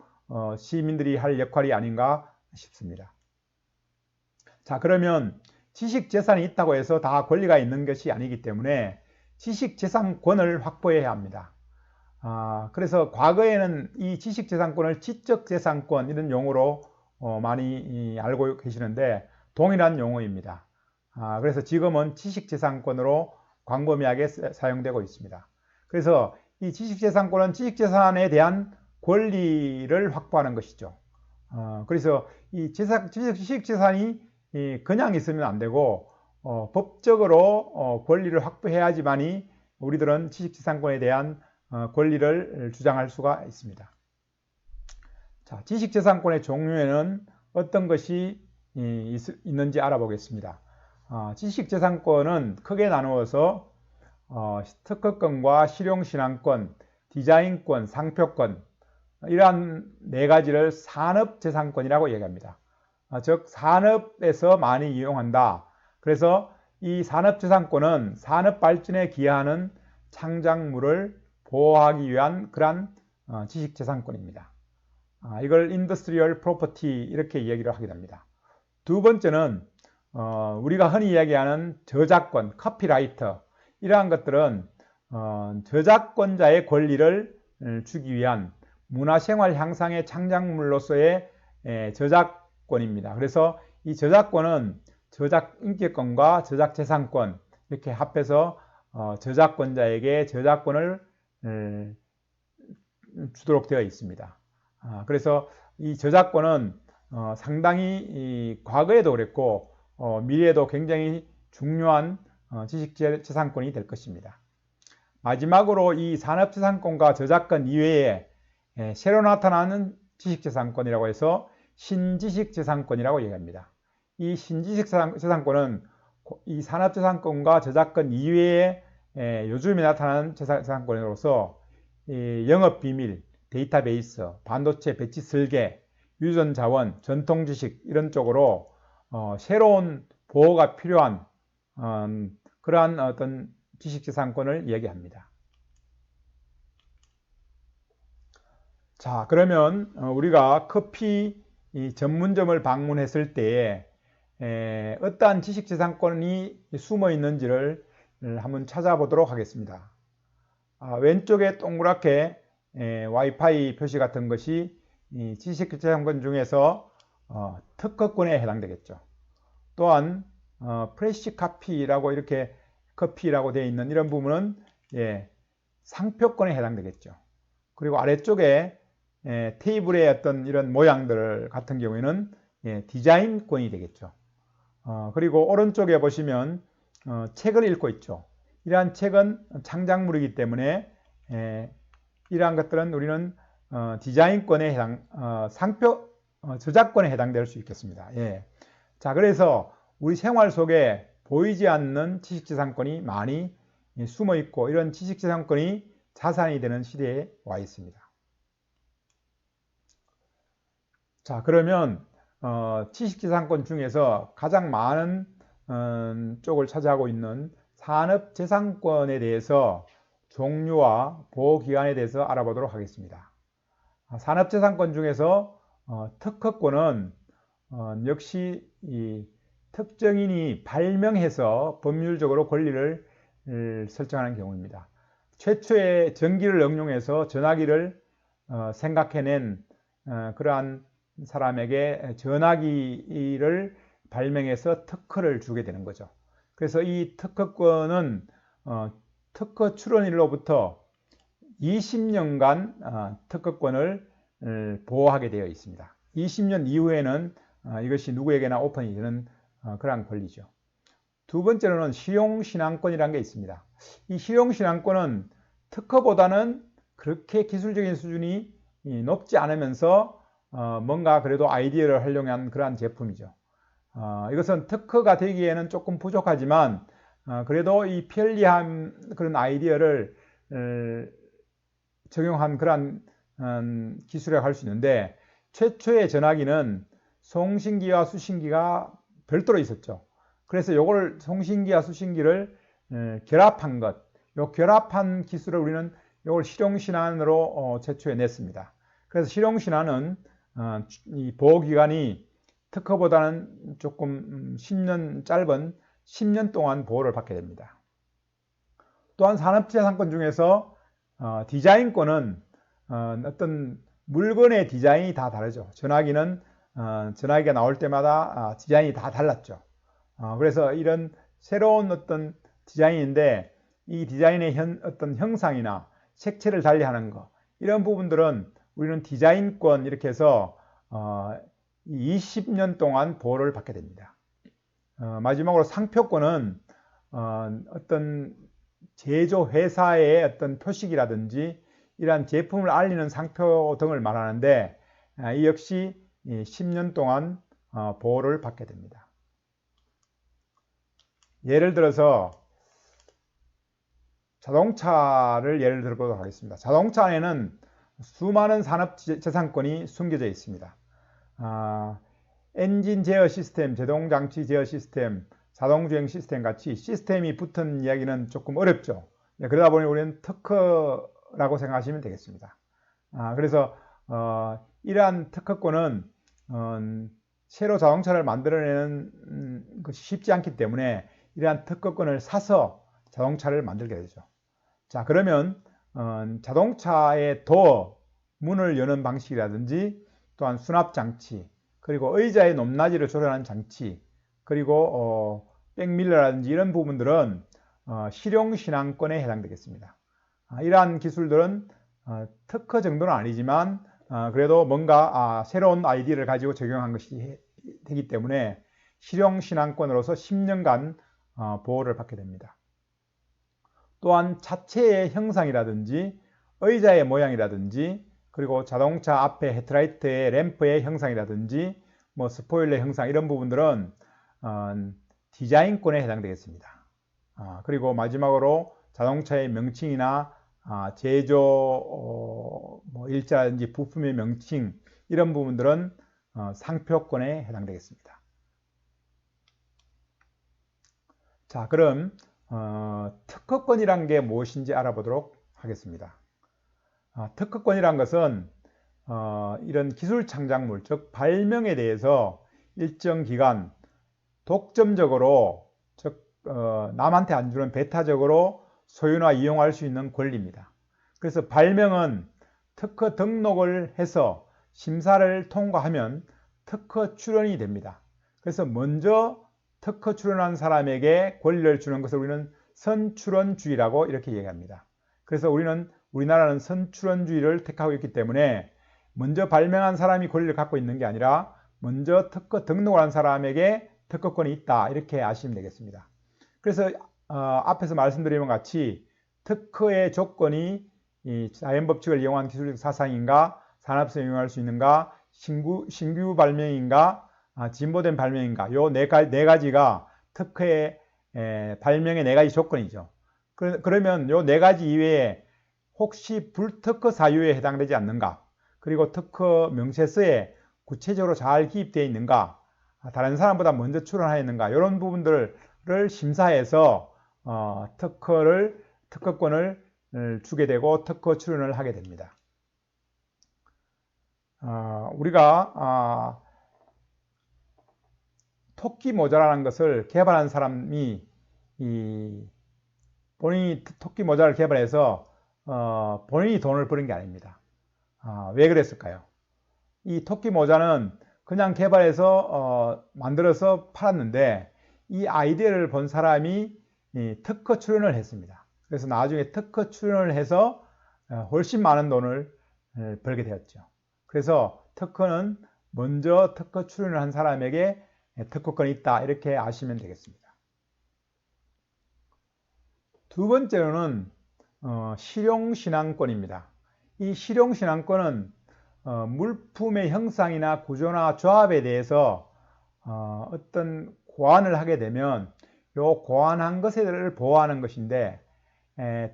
시민들이 할 역할이 아닌가 싶습니다. 자, 그러면 지식재산이 있다고 해서 다 권리가 있는 것이 아니기 때문에 지식재산권을 확보해야 합니다. 그래서 과거에는 이 지식재산권을 지적재산권 이런 용어로 많이 알고 계시는데 동일한 용어입니다. 그래서 지금은 지식재산권으로 광범위하게 사용되고 있습니다. 그래서 이 지식재산권은 지식재산에 대한 권리를 확보하는 것이죠. 그래서 이 지식재산이 그냥 있으면 안 되고 법적으로 권리를 확보해야지만이 우리들은 지식재산권에 대한 권리를 주장할 수가 있습니다. 자, 지식재산권의 종류에는 어떤 것이 있는지 알아보겠습니다. 지식재산권은 크게 나누어서 특허권과 실용신앙권, 디자인권, 상표권, 이러한 네 가지를 산업재산권이라고 얘기합니다. 즉 산업에서 많이 이용한다. 그래서 이 산업재산권은 산업 발전에 기여하는 창작물을 보호하기 위한 그러한 지식재산권입니다. 이걸 인더스트리얼 프로퍼티 이렇게 얘기를 하게 됩니다. 두 번째는 우리가 흔히 이야기하는 저작권, 커피라이터, 이러한 것들은 저작권자의 권리를 주기 위한 문화생활 향상의 창작물로서의 저작 저작권입니다. 그래서 이 저작권은 저작 인격권과 저작 재산권 이렇게 합해서 저작권자에게 저작권을 주도록 되어 있습니다. 그래서 이 저작권은 상당히 과거에도 그랬고 미래에도 굉장히 중요한 지식재산권이 될 것입니다. 마지막으로 이 산업재산권과 저작권 이외에 새로 나타나는 지식재산권이라고 해서 신지식재산권이라고 얘기합니다. 이 신지식재산권은 이 산업재산권과 저작권 이외에 요즘에 나타나는 재산권으로서 영업비밀, 데이터베이스, 반도체 배치 설계, 유전자원, 전통지식 이런 쪽으로 새로운 보호가 필요한 그러한 어떤 지식재산권을 얘기합니다. 자, 그러면 우리가 커피 전문점을 방문했을 때에 어떠한 지식재산권이 숨어 있는지를 한번 찾아보도록 하겠습니다. 왼쪽에 동그랗게 와이파이 표시 같은 것이 지식재산권 중에서 특허권에 해당되겠죠. 또한 프레시 카피라고 이렇게 커피라고 되어 있는 이런 부분은 상표권에 해당되겠죠. 그리고 아래쪽에 테이블의 어떤 이런 모양들 같은 경우에는 디자인권이 되겠죠. 그리고 오른쪽에 보시면 책을 읽고 있죠. 이러한 책은 창작물이기 때문에 이러한 것들은 우리는 디자인권에 해당, 상표 저작권에 해당될 수 있겠습니다. 자, 그래서 우리 생활 속에 보이지 않는 지식재산권이 많이 숨어 있고 이런 지식재산권이 자산이 되는 시대에 와 있습니다. 자, 그러면 지식재산권 중에서 가장 많은 쪽을 차지하고 있는 산업재산권에 대해서 종류와 보호기간에 대해서 알아보도록 하겠습니다. 산업재산권 중에서 특허권은 역시 이 특정인이 발명해서 법률적으로 권리를 설정하는 경우입니다. 최초의 전기를 응용해서 전화기를 생각해낸 그러한 사람에게 전화기를 발명해서 특허를 주게 되는 거죠. 그래서 이 특허권은 특허 출원일로부터 20년간 특허권을 보호하게 되어 있습니다. 20년 이후에는 이것이 누구에게나 오픈이 되는 그러한 권리죠. 두 번째로는 실용신앙권이라는 게 있습니다. 이 실용신앙권은 특허보다는 그렇게 기술적인 수준이 높지 않으면서 뭔가 그래도 아이디어를 활용한 그러한 제품이죠. 이것은 특허가 되기에는 조금 부족하지만 그래도 이 편리한 그런 아이디어를 적용한 그러한 기술이라고 할 수 있는데 최초의 전화기는 송신기와 수신기가 별도로 있었죠. 그래서 이걸 송신기와 수신기를 결합한 것, 이 결합한 기술을 우리는 이걸 실용신안으로 최초에 냈습니다. 그래서 실용신안은 이 보호기간이 특허보다는 조금 10년 짧은 10년 동안 보호를 받게 됩니다. 또한 산업재산권 중에서 디자인권은 어떤 물건의 디자인이 다 다르죠. 전화기는 전화기가 나올 때마다 디자인이 다 달랐죠. 그래서 이런 새로운 어떤 디자인인데 이 디자인의 어떤 형상이나 색채를 달리하는 것 이런 부분들은 우리는 디자인권 이렇게 해서 20년 동안 보호를 받게 됩니다. 마지막으로 상표권은 어떤 제조 회사의 어떤 표식이라든지 이러한 제품을 알리는 상표 등을 말하는데 이 역시 10년 동안 보호를 받게 됩니다. 예를 들어서 자동차를 예를 들어보도록 하겠습니다. 자동차 안에는 수많은 산업재산권이 숨겨져 있습니다. 엔진 제어 시스템, 제동장치 제어 시스템, 자동주행 시스템 같이 시스템이 붙은 이야기는 조금 어렵죠. 그러다 보니 우리는 특허라고 생각하시면 되겠습니다. 그래서 이러한 특허권은 새로 자동차를 만들어내는 것이 쉽지 않기 때문에 이러한 특허권을 사서 자동차를 만들게 되죠. 자, 그러면 자동차의 도어, 문을 여는 방식이라든지 또한 수납장치, 그리고 의자의 높낮이를 조절하는 장치, 그리고 백밀러라든지 이런 부분들은 실용신앙권에 해당되겠습니다. 이러한 기술들은 특허 정도는 아니지만 그래도 뭔가 새로운 아이디어를 가지고 적용한 것이 되기 때문에 실용신앙권으로서 10년간 보호를 받게 됩니다. 또한 차체의 형상이라든지 의자의 모양이라든지 그리고 자동차 앞에 헤드라이트의 램프의 형상이라든지 뭐 스포일러 형상 이런 부분들은 디자인권에 해당되겠습니다. 그리고 마지막으로 자동차의 명칭이나 제조 일자라든지 부품의 명칭 이런 부분들은 상표권에 해당되겠습니다. 자, 그럼 특허권이란 게 무엇인지 알아보도록 하겠습니다. 특허권이란 것은 이런 기술 창작물, 즉 발명에 대해서 일정 기간 독점적으로, 즉 남한테 안 주는 배타적으로 소유나 이용할 수 있는 권리입니다. 그래서 발명은 특허 등록을 해서 심사를 통과하면 특허 출원이 됩니다. 그래서 먼저 특허 출원한 사람에게 권리를 주는 것을 우리는 선출원주의라고 이렇게 얘기합니다. 그래서 우리나라는 선출원주의를 택하고 있기 때문에 먼저 발명한 사람이 권리를 갖고 있는 게 아니라 먼저 특허 등록을 한 사람에게 특허권이 있다 이렇게 아시면 되겠습니다. 그래서 앞에서 말씀드린 것 같이 특허의 조건이 이 자연법칙을 이용한 기술적 사상인가, 산업성을 이용할 수 있는가, 신규 발명인가, 진보된 발명인가, 요 네 가지가 특허의 발명의 네 가지 조건이죠. 그러면 요 네 가지 이외에 혹시 불특허 사유에 해당되지 않는가, 그리고 특허 명세서에 구체적으로 잘 기입되어 있는가, 다른 사람보다 먼저 출원하였는가, 이런 부분들을 심사해서 특허권을 주게 되고 특허 출원을 하게 됩니다. 우리가 토끼 모자라는 것을 개발한 사람이 본인이 토끼 모자를 개발해서 본인이 돈을 버는 게 아닙니다. 왜 그랬을까요? 이 토끼 모자는 그냥 개발해서 만들어서 팔았는데 이 아이디어를 본 사람이 특허 출원을 했습니다. 그래서 나중에 특허 출원을 해서 훨씬 많은 돈을 벌게 되었죠. 그래서 특허는 먼저 특허 출원을 한 사람에게 특허권이 있다 이렇게 아시면 되겠습니다. 두 번째로는 실용신앙권입니다. 이 실용신앙권은 물품의 형상이나 구조나 조합에 대해서 어떤 고안을 하게 되면 이 고안한 것을 보호하는 것인데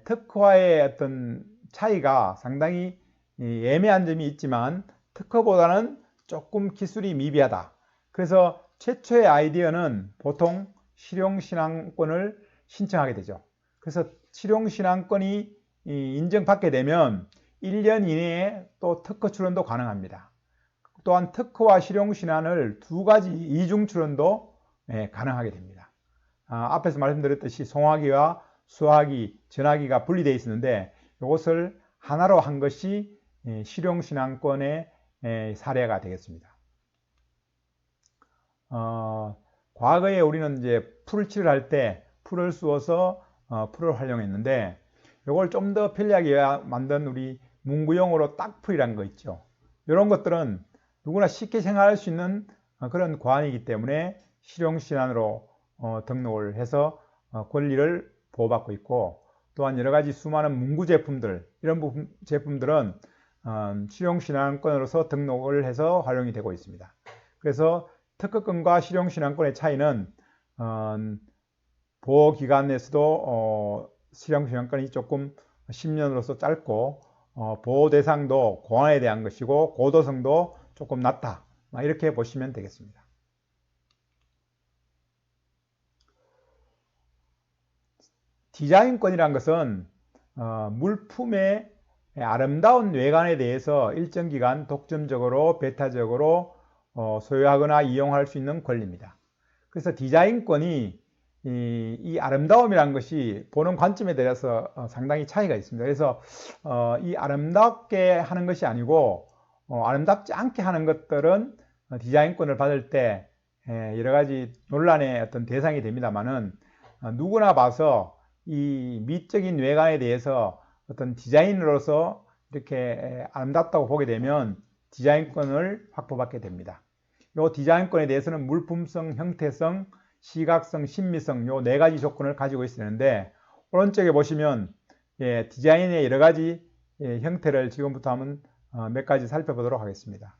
특허와의 어떤 차이가 상당히 애매한 점이 있지만 특허보다는 조금 기술이 미비하다. 그래서 최초의 아이디어는 보통 실용신앙권을 신청하게 되죠. 그래서 실용신앙권이 인정받게 되면 1년 이내에 또 특허 출원도 가능합니다. 또한 특허와 실용신앙을 두 가지 이중 출원도 가능하게 됩니다. 앞에서 말씀드렸듯이 송화기와 수화기, 전화기가 분리되어 있었는데 이것을 하나로 한 것이 실용신앙권의 사례가 되겠습니다. 과거에 우리는 이제 풀을 칠을 때 풀을 쑤어서 풀을 활용했는데 이걸 좀 더 편리하게 만든 우리 문구용어로 딱풀이라는 거 있죠. 이런 것들은 누구나 쉽게 생각할 수 있는 그런 고안이기 때문에 실용신안으로 등록을 해서 권리를 보호받고 있고, 또한 여러 가지 수많은 문구 제품들, 이런 제품들은 실용신안권으로서 등록을 해서 활용이 되고 있습니다. 그래서 특허권과 실용신안권의 차이는 보호기간에서도 실용신안권이 조금 10년으로서 짧고 보호 대상도 고안에 대한 것이고 고도성도 조금 낮다, 이렇게 보시면 되겠습니다. 디자인권이란 것은 물품의 아름다운 외관에 대해서 일정 기간 독점적으로 배타적으로 소유하거나 이용할 수 있는 권리입니다. 그래서 디자인권이 이 아름다움이라는 것이 보는 관점에 대해서 상당히 차이가 있습니다. 그래서 이 아름답게 하는 것이 아니고 아름답지 않게 하는 것들은 디자인권을 받을 때 여러 가지 논란의 어떤 대상이 됩니다만은 누구나 봐서 이 미적인 외관에 대해서 어떤 디자인으로서 이렇게 아름답다고 보게 되면 디자인권을 확보받게 됩니다. 이 디자인권에 대해서는 물품성, 형태성, 시각성, 심미성 요 네 가지 조건을 가지고 있었는데 오른쪽에 보시면 디자인의 여러 가지 형태를 지금부터 한번 몇 가지 살펴보도록 하겠습니다.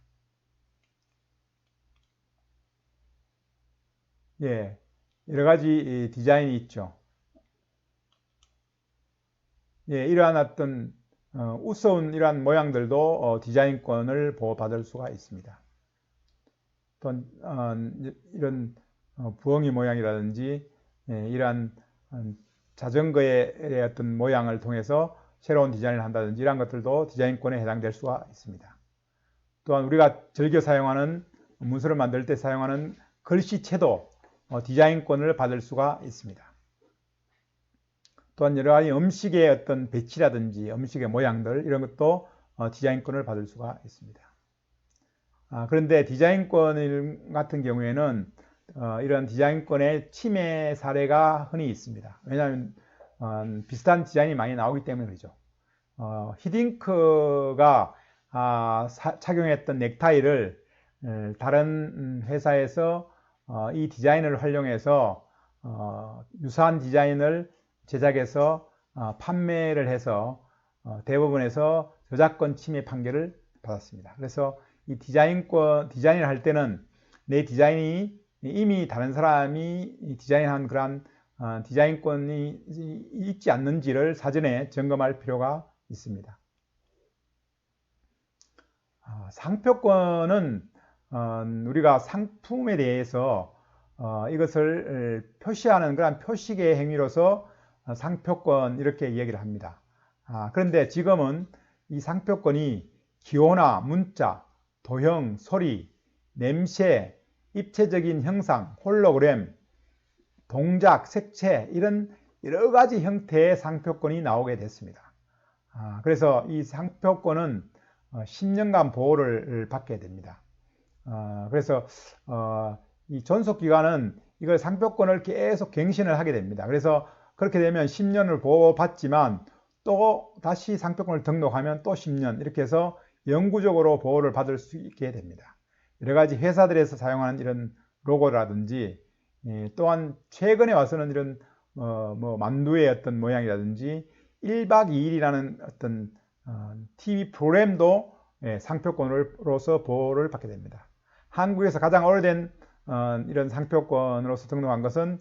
여러 가지 디자인이 있죠. 이러한 어떤 우스운 이러한 모양들도 디자인권을 보호받을 수가 있습니다. 또 이런 부엉이 모양이라든지 이러한 자전거의 어떤 모양을 통해서 새로운 디자인을 한다든지 이런 것들도 디자인권에 해당될 수가 있습니다. 또한 우리가 즐겨 사용하는 문서를 만들 때 사용하는 글씨체도 디자인권을 받을 수가 있습니다. 또한 여러 가지 음식의 어떤 배치라든지 음식의 모양들 이런 것도 디자인권을 받을 수가 있습니다. 그런데 디자인권 같은 경우에는 이런 디자인권의 침해 사례가 흔히 있습니다. 왜냐하면 비슷한 디자인이 많이 나오기 때문에 그렇죠. 히딩크가 착용했던 넥타이를 다른 회사에서 이 디자인을 활용해서 유사한 디자인을 제작해서 판매를 해서 대법원에서 저작권 침해 판결을 받았습니다. 그래서 이 디자인을 할 때는 내 디자인이 이미 다른 사람이 디자인한 그런 디자인권이 있지 않는지를 사전에 점검할 필요가 있습니다. 상표권은 우리가 상품에 대해서 이것을 표시하는 그런 표식의 행위로서 상표권 이렇게 얘기를 합니다. 그런데 지금은 이 상표권이 기호나 문자, 도형, 소리, 냄새, 입체적인 형상, 홀로그램, 동작, 색채 이런 여러 가지 형태의 상표권이 나오게 됐습니다. 그래서 이 상표권은 10년간 보호를 받게 됩니다. 그래서 이 존속기간은 이걸 상표권을 계속 갱신을 하게 됩니다. 그래서 그렇게 되면 10년을 보호받지만 또 다시 상표권을 등록하면 또 10년 이렇게 해서 영구적으로 보호를 받을 수 있게 됩니다. 여러 가지 회사들에서 사용하는 이런 로고라든지 또한 최근에 와서는 이런 만두의 어떤 모양이라든지 1박 2일이라는 어떤 TV 프로그램도 상표권으로서 보호를 받게 됩니다. 한국에서 가장 오래된 이런 상표권으로서 등록한 것은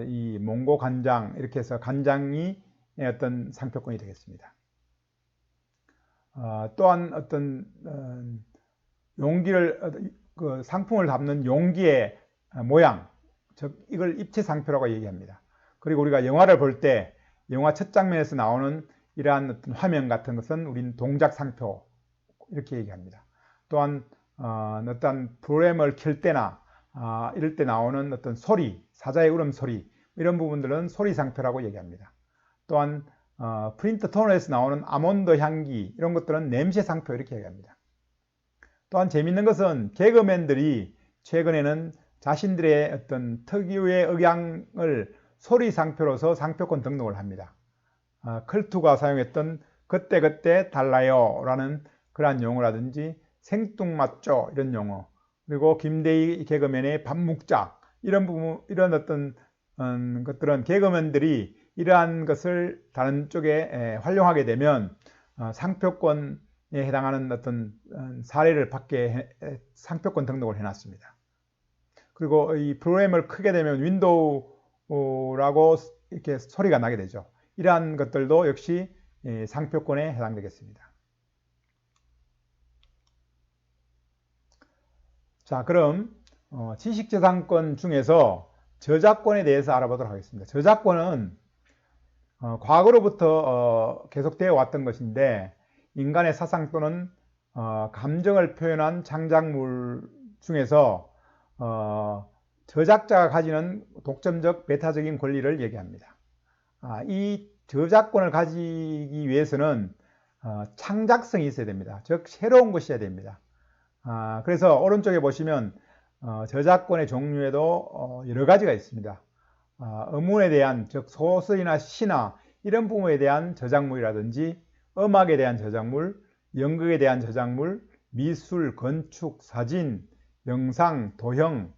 이 몽고 간장 이렇게 해서 간장이 어떤 상표권이 되겠습니다. 또한 어떤 용기를 그 상품을 담는 용기의 모양, 즉 이걸 입체상표라고 얘기합니다. 그리고 우리가 영화를 볼 때 영화 첫 장면에서 나오는 이러한 어떤 화면 같은 것은 우리는 동작상표 이렇게 얘기합니다. 또한 어떤 프로그램을 켤 때나 이럴 때 나오는 어떤 소리, 사자의 울음소리 이런 부분들은 소리상표라고 얘기합니다. 또한 프린트 토너에서 나오는 아몬드 향기 이런 것들은 냄새상표 이렇게 얘기합니다. 또한 재밌는 것은 개그맨들이 최근에는 자신들의 어떤 특유의 억양을 소리상표로서 상표권 등록을 합니다. 클투가 사용했던 그때그때 달라요 라는 그러한 용어라든지 생뚱맞죠 이런 용어, 그리고 김대희 개그맨의 밥 먹자 이런 부분, 이런 어떤 것들은 개그맨들이 이러한 것을 다른 쪽에 활용하게 되면 상표권에 해당하는 어떤 사례를 받게 상표권 등록을 해놨습니다. 그리고 이 프로그램을 크게 되면 윈도우라고 이렇게 소리가 나게 되죠. 이러한 것들도 역시 상표권에 해당되겠습니다. 자, 그럼 지식재산권 중에서 저작권에 대해서 알아보도록 하겠습니다. 저작권은 과거로부터 계속되어 왔던 것인데 인간의 사상 또는 감정을 표현한 창작물 중에서 저작자가 가지는 독점적 메타적인 권리를 얘기합니다. 이 저작권을 가지기 위해서는 창작성이 있어야 됩니다. 즉 새로운 것이어야 됩니다. 그래서 오른쪽에 보시면 저작권의 종류에도 여러 가지가 있습니다. 어문에 대한, 즉 소설이나 시나 이런 부분에 대한 저작물이라든지 음악에 대한 저작물, 연극에 대한 저작물, 미술, 건축, 사진, 영상, 도형,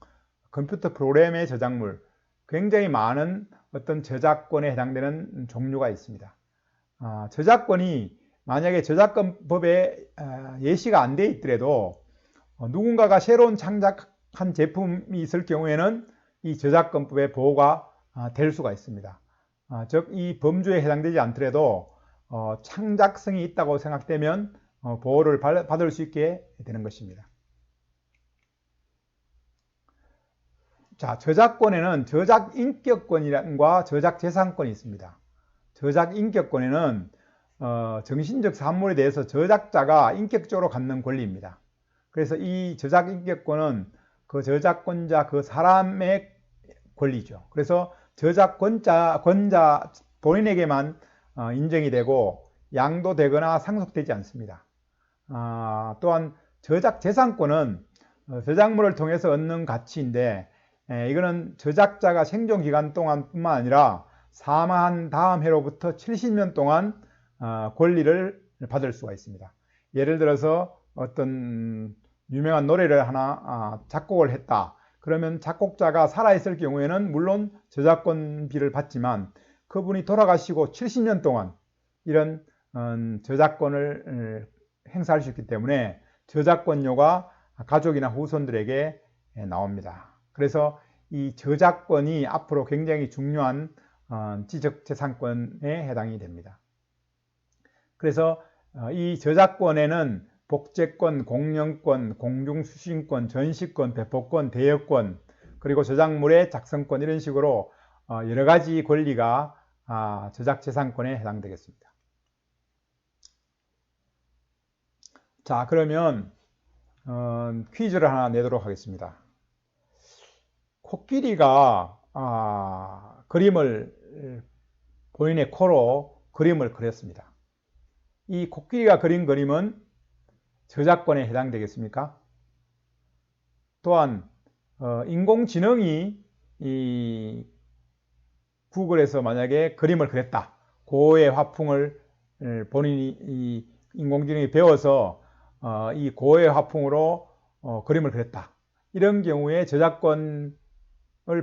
컴퓨터 프로그램의 저작물, 굉장히 많은 어떤 저작권에 해당되는 종류가 있습니다. 저작권이 만약에 저작권법에 예시가 안 돼 있더라도 누군가가 새로운 창작한 제품이 있을 경우에는 이 저작권법의 보호가 될 수가 있습니다. 즉 이 범주에 해당되지 않더라도 창작성이 있다고 생각되면 보호를 받을 수 있게 되는 것입니다. 자, 저작권에는 저작인격권과 저작재산권이 있습니다. 저작인격권에는 정신적 산물에 대해서 저작자가 인격적으로 갖는 권리입니다. 그래서 이 저작인격권은 그 저작권자 그 사람의 권리죠. 그래서 저작권자 본인에게만 인정이 되고 양도되거나 상속되지 않습니다. 또한 저작재산권은 저작물을 통해서 얻는 가치인데 이거는 저작자가 생존 기간 동안뿐만 아니라 사망한 다음 해로부터 70년 동안 권리를 받을 수가 있습니다. 예를 들어서 어떤 유명한 노래를 하나 작곡을 했다. 그러면 작곡자가 살아있을 경우에는 물론 저작권비를 받지만 그분이 돌아가시고 70년 동안 이런 저작권을 행사할 수 있기 때문에 저작권료가 가족이나 후손들에게 나옵니다. 그래서 이 저작권이 앞으로 굉장히 중요한 지적재산권에 해당이 됩니다. 그래서 이 저작권에는 복제권, 공연권, 공중수신권, 전시권, 배포권, 대여권, 그리고 저작물의 작성권 이런 식으로 여러 가지 권리가 저작재산권에 해당되겠습니다. 자, 그러면 퀴즈를 하나 내도록 하겠습니다. 코끼리가 그림을 본인의 코로 그림을 그렸습니다. 이 코끼리가 그린 그림은 저작권에 해당되겠습니까? 또한 인공지능이 이 구글에서 만약에 그림을 그렸다. 고의 화풍을 본인이 이 인공지능이 배워서 이 고의 화풍으로 그림을 그렸다. 이런 경우에 저작권을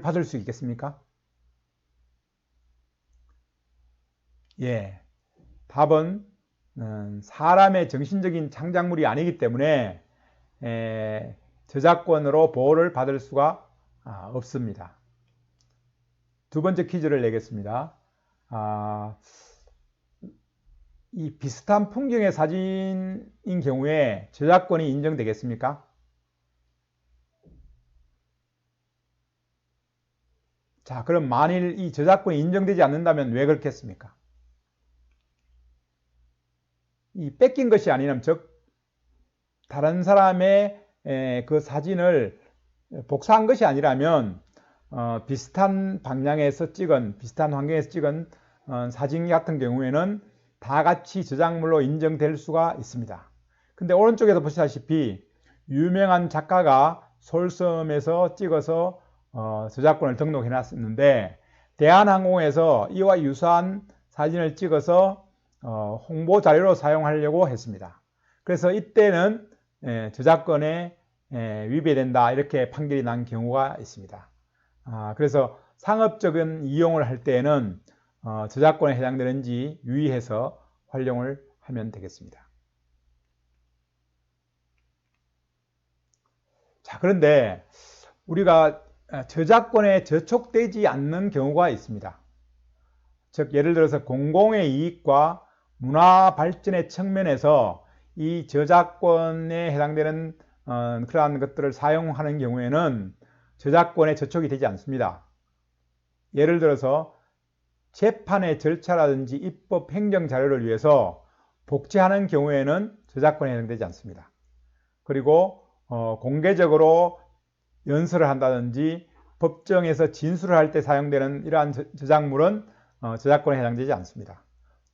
받을 수 있겠습니까? 예, 답은 사람의 정신적인 창작물이 아니기 때문에 저작권으로 보호를 받을 수가 없습니다. 두 번째 퀴즈를 내겠습니다. 이 비슷한 풍경의 사진인 경우에 저작권이 인정되겠습니까? 자, 그럼 만일 이 저작권이 인정되지 않는다면 왜 그렇겠습니까? 이 뺏긴 것이 아니면, 즉 다른 사람의 그 사진을 복사한 것이 아니라면 비슷한 방향에서 찍은, 비슷한 환경에서 찍은 사진 같은 경우에는 다 같이 저작물로 인정될 수가 있습니다. 근데 오른쪽에서 보시다시피 유명한 작가가 솔섬에서 찍어서 저작권을 등록해 놨었는데 대한항공에서 이와 유사한 사진을 찍어서 홍보 자료로 사용하려고 했습니다. 그래서 이때는 저작권에 위배된다 이렇게 판결이 난 경우가 있습니다. 그래서 상업적인 이용을 할 때에는 저작권에 해당되는지 유의해서 활용을 하면 되겠습니다. 자, 그런데 우리가 저작권에 저촉되지 않는 경우가 있습니다. 즉 예를 들어서 공공의 이익과 문화 발전의 측면에서 이 저작권에 해당되는 그러한 것들을 사용하는 경우에는 저작권에 저촉이 되지 않습니다. 예를 들어서 재판의 절차라든지 입법 행정 자료를 위해서 복제하는 경우에는 저작권에 해당되지 않습니다. 그리고 공개적으로 연설을 한다든지 법정에서 진술을 할 때 사용되는 이러한 저작물은 저작권에 해당되지 않습니다.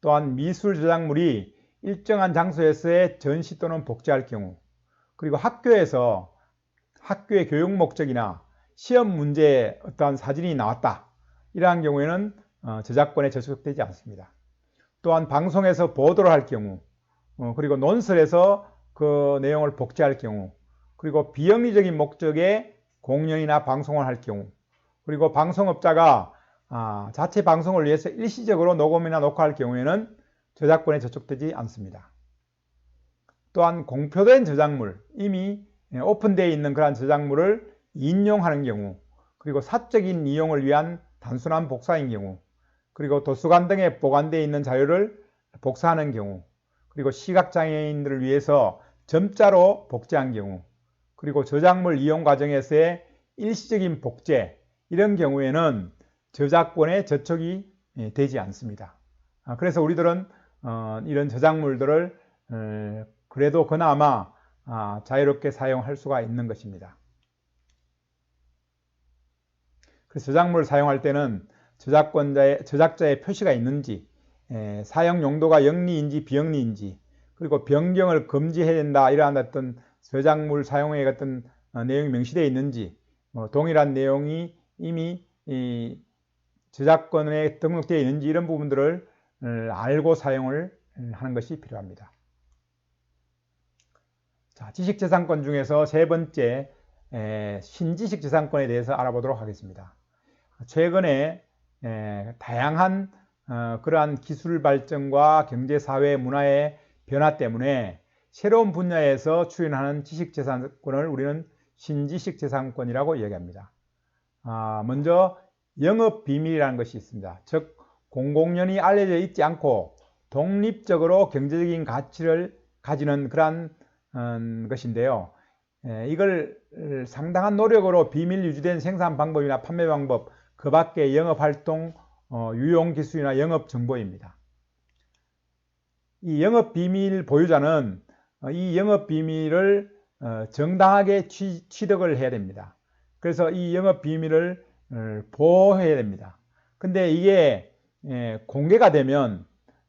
또한 미술 저작물이 일정한 장소에서의 전시 또는 복제할 경우, 그리고 학교의 교육 목적이나 시험 문제에 어떠한 사진이 나왔다. 이러한 경우에는 저작권에 저촉되지 않습니다. 또한 방송에서 보도를 할 경우, 그리고 논설에서 그 내용을 복제할 경우, 그리고 비영리적인 목적의 공연이나 방송을 할 경우, 그리고 방송업자가 자체 방송을 위해서 일시적으로 녹음이나 녹화할 경우에는 저작권에 저촉되지 않습니다. 또한 공표된 저작물, 이미 오픈되어 있는 그러한 저작물을 인용하는 경우, 그리고 사적인 이용을 위한 단순한 복사인 경우, 그리고 도서관 등에 보관되어 있는 자료를 복사하는 경우, 그리고 시각장애인들을 위해서 점자로 복제한 경우, 그리고 저작물 이용 과정에서의 일시적인 복제, 이런 경우에는 저작권에 저촉이 되지 않습니다. 그래서 우리들은 이런 저작물들을 그래도 그나마 자유롭게 사용할 수가 있는 것입니다. 그래서 저작물을 사용할 때는 저작자의 표시가 있는지, 사용 용도가 영리인지 비영리인지, 그리고 변경을 금지해야 된다 이러한 어떤 저작물 사용의 어떤 내용이 명시되어 있는지, 동일한 내용이 이미 저작권에 등록되어 있는지 이런 부분들을 알고 사용을 하는 것이 필요합니다. 자, 지식재산권 중에서 세 번째 신지식재산권에 대해서 알아보도록 하겠습니다. 최근에 다양한 그러한 기술 발전과 경제, 사회, 문화의 변화 때문에 새로운 분야에서 출현하는 지식재산권을 우리는 신지식재산권이라고 이야기합니다. 먼저 영업비밀이라는 것이 있습니다. 즉 공공연히 알려져 있지 않고 독립적으로 경제적인 가치를 가지는 그러한 것인데요. 이걸 상당한 노력으로 비밀 유지된 생산 방법이나 판매 방법, 그 밖에 영업활동, 유용기술이나 영업정보입니다. 이 영업비밀 보유자는 이 영업비밀을 정당하게 취득을 해야 됩니다. 그래서 이 영업비밀을 보호해야 됩니다. 근데 이게 공개가 되면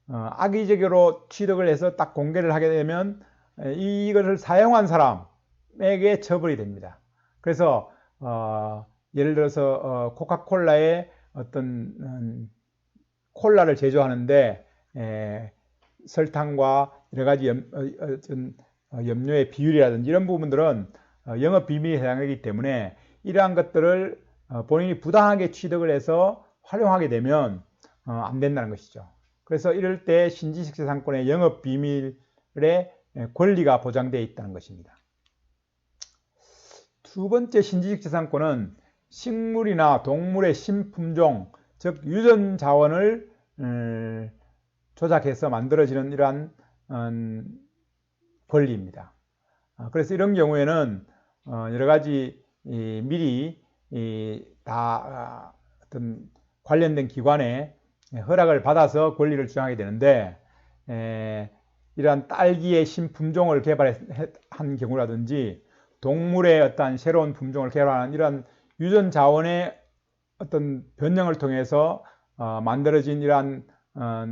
악의적으로 취득을 해서 딱 공개를 하게 되면 이것을 사용한 사람에게 처벌이 됩니다. 그래서 예를 들어서 코카콜라의 어떤 콜라를 제조하는데 설탕과 여러 가지 염료의 비율이라든지 이런 부분들은 영업 비밀에 해당하기 때문에 이러한 것들을 본인이 부당하게 취득을 해서 활용하게 되면 안 된다는 것이죠. 그래서 이럴 때 신지식재산권의 영업 비밀의 권리가 보장되어 있다는 것입니다. 두 번째 신지식재산권은 식물이나 동물의 신품종, 즉 유전자원을 조작해서 만들어지는 이러한 권리입니다. 그래서 이런 경우에는 여러 가지 미리 다 어떤 관련된 기관에 허락을 받아서 권리를 주장하게 되는데, 이러한 딸기의 신품종을 개발한 경우라든지 동물의 어떤 새로운 품종을 개발하는 이러한 유전 자원의 어떤 변형을 통해서 만들어진 이러한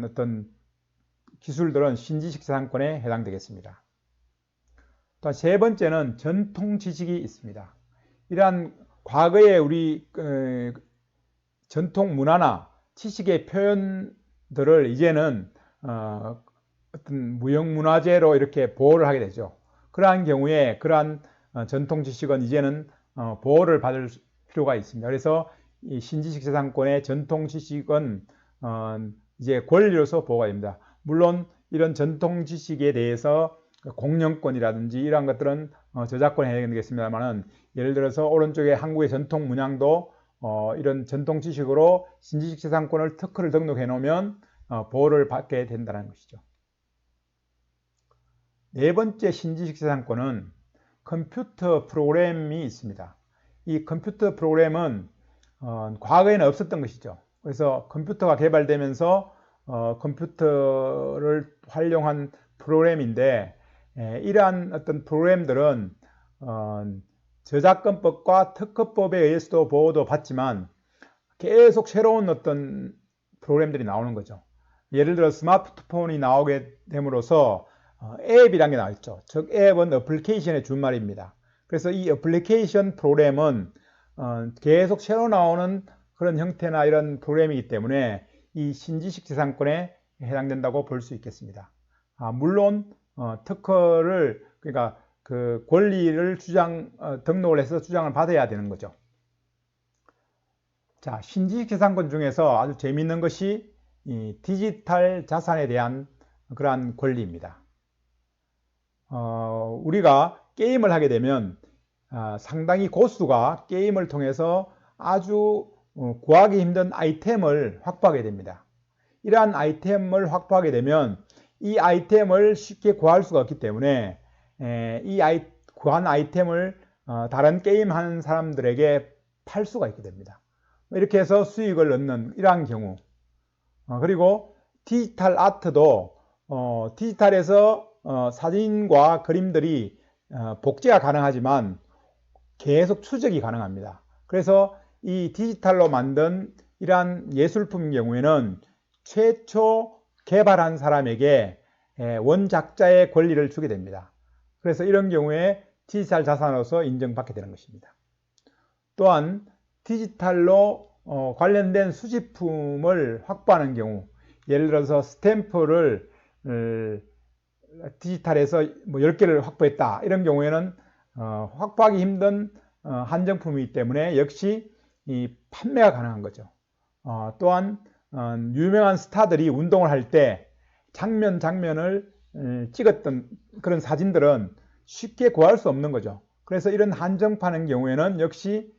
어떤 기술들은 신지식재산권에 해당되겠습니다. 또 세 번째는 전통 지식이 있습니다. 이러한 과거의 우리 전통 문화나 지식의 표현들을 이제는 어떤 무형문화재로 이렇게 보호를 하게 되죠. 그러한 경우에 그러한 전통 지식은 이제는 보호를 받을 필요가 있습니다. 그래서 이 신지식재산권의 전통 지식은 이제 권리로서 보호가 됩니다. 물론 이런 전통 지식에 대해서 공영권이라든지 이러한 것들은 저작권에 해당되겠습니다만은, 예를 들어서 오른쪽에 한국의 전통 문양도 이런 전통 지식으로 신지식재산권을 특허를 등록해 놓으면 보호를 받게 된다는 것이죠. 네 번째 신지식재산권은 컴퓨터 프로그램이 있습니다. 이 컴퓨터 프로그램은 과거에는 없었던 것이죠. 그래서 컴퓨터가 개발되면서 컴퓨터를 활용한 프로그램인데, 이러한 어떤 프로그램들은 저작권법과 특허법에 의해서도 보호도 받지만 계속 새로운 어떤 프로그램들이 나오는 거죠. 예를 들어 스마트폰이 나오게 됨으로써 앱이라는 게 나와있죠. 즉 앱은 어플리케이션의 준말입니다. 그래서 이 어플리케이션 프로그램은 계속 새로 나오는 그런 형태나 이런 프로그램이기 때문에 이 신지식 재산권에 해당된다고 볼 수 있겠습니다. 물론 특허를 그러니까 그 권리를 등록을 해서 주장을 받아야 되는 거죠. 자, 신지식 재산권 중에서 아주 재미있는 것이 이 디지털 자산에 대한 그러한 권리입니다. 우리가 게임을 하게 되면 상당히 고수가 게임을 통해서 아주 구하기 힘든 아이템을 확보하게 됩니다. 이러한 아이템을 확보하게 되면 이 아이템을 쉽게 구할 수가 없기 때문에 구한 아이템을 다른 게임하는 사람들에게 팔 수가 있게 됩니다. 이렇게 해서 수익을 얻는 이러한 경우, 그리고 디지털 아트도 디지털에서 사진과 그림들이 복제가 가능하지만 계속 추적이 가능합니다. 그래서 이 디지털로 만든 이러한 예술품인 경우에는 최초 개발한 사람에게 원작자의 권리를 주게 됩니다. 그래서 이런 경우에 디지털 자산으로서 인정받게 되는 것입니다. 또한 디지털로 관련된 수집품을 확보하는 경우, 예를 들어서 스탬프를 디지털에서 뭐 10개를 확보했다, 이런 경우에는 확보하기 힘든 한정품이기 때문에 역시 이 판매가 가능한 거죠. 또한 유명한 스타들이 운동을 할 때 장면을 찍었던 그런 사진들은 쉽게 구할 수 없는 거죠. 그래서 이런 한정판의 경우에는 역시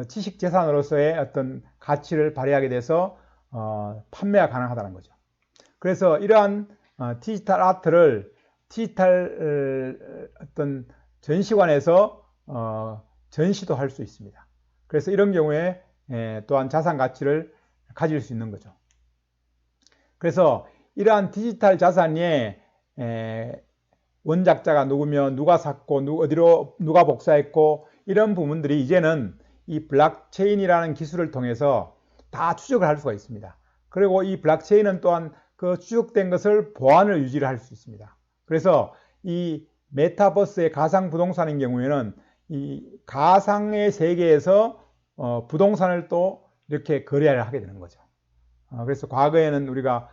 지식재산으로서의 어떤 가치를 발휘하게 돼서 판매가 가능하다는 거죠. 그래서 이러한 디지털 아트를 디지털 어떤 전시관에서 전시도 할 수 있습니다. 그래서 이런 경우에 또한 자산 가치를 가질 수 있는 거죠. 그래서 이러한 디지털 자산의 원작자가 누구면 누가 샀고 어디로 누가 복사했고 이런 부분들이 이제는 이 블록체인이라는 기술을 통해서 다 추적을 할 수가 있습니다. 그리고 이 블록체인은 또한 그 추적된 것을 보안을 유지를 할 수 있습니다. 그래서 이 메타버스의 가상 부동산인 경우에는 이 가상의 세계에서 부동산을 또 이렇게 거래를 하게 되는 거죠. 그래서 과거에는 우리가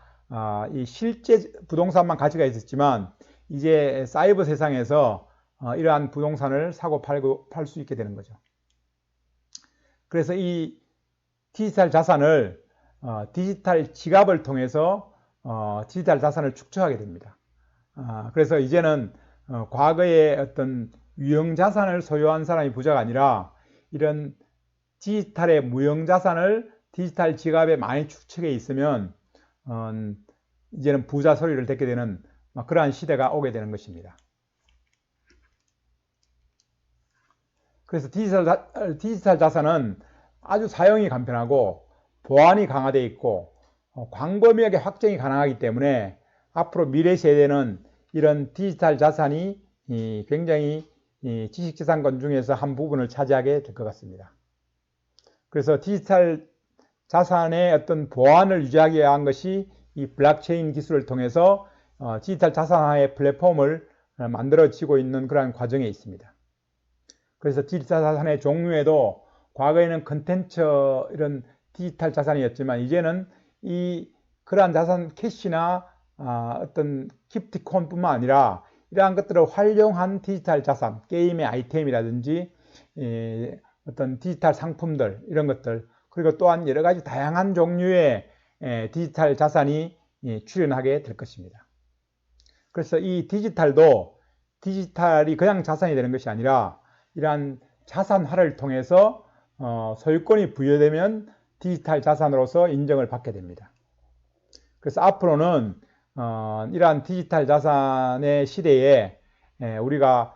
이 실제 부동산만 가치가 있었지만 이제 사이버 세상에서 이러한 부동산을 사고 팔고 팔 수 있게 되는 거죠. 그래서 이 디지털 자산을 디지털 지갑을 통해서 디지털 자산을 축적하게 됩니다. 그래서 이제는 과거의 어떤 유형 자산을 소유한 사람이 부자가 아니라 이런 디지털의 무형 자산을 디지털 지갑에 많이 축적해 있으면 이제는 부자 소리를 듣게 되는 그러한 시대가 오게 되는 것입니다. 그래서 디지털 자산은 아주 사용이 간편하고 보안이 강화되어 있고 광범위하게 확장이 가능하기 때문에 앞으로 미래 세대는 이런 디지털 자산이 굉장히 지식재산권 중에서 한 부분을 차지하게 될 것 같습니다. 그래서 디지털 자산의 어떤 보안을 유지하기 위한 것이 이 블록체인 기술을 통해서 디지털 자산화의 플랫폼을 만들어지고 있는 그러한 과정에 있습니다. 그래서 디지털 자산의 종류에도 과거에는 컨텐츠 이런 디지털 자산이었지만 이제는 그러한 자산 캐시나 어떤 기프티콘뿐만 아니라 이러한 것들을 활용한 디지털 자산, 게임의 아이템이라든지 어떤 디지털 상품들 이런 것들, 그리고 또한 여러 가지 다양한 종류의 디지털 자산이 출현하게 될 것입니다. 그래서 이 디지털이 그냥 자산이 되는 것이 아니라 이러한 자산화를 통해서 소유권이 부여되면 디지털 자산으로서 인정을 받게 됩니다. 그래서 앞으로는 이러한 디지털 자산의 시대에 우리가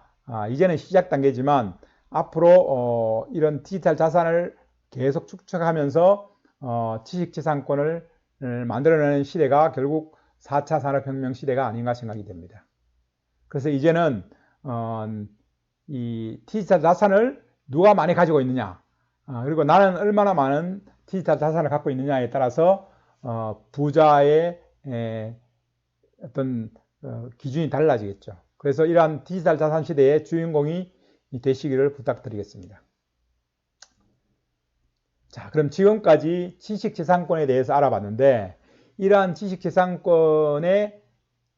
이제는 시작 단계지만 앞으로 이런 디지털 자산을 계속 축적하면서 지식재산권을 만들어내는 시대가 결국 4차 산업혁명 시대가 아닌가 생각이 됩니다. 그래서 이제는 이 디지털 자산을 누가 많이 가지고 있느냐, 그리고 나는 얼마나 많은 디지털 자산을 갖고 있느냐에 따라서 부자의 어떤 기준이 달라지겠죠. 그래서 이러한 디지털 자산 시대의 주인공이 되시기를 부탁드리겠습니다. 자, 그럼 지금까지 지식재산권에 대해서 알아봤는데 이러한 지식재산권의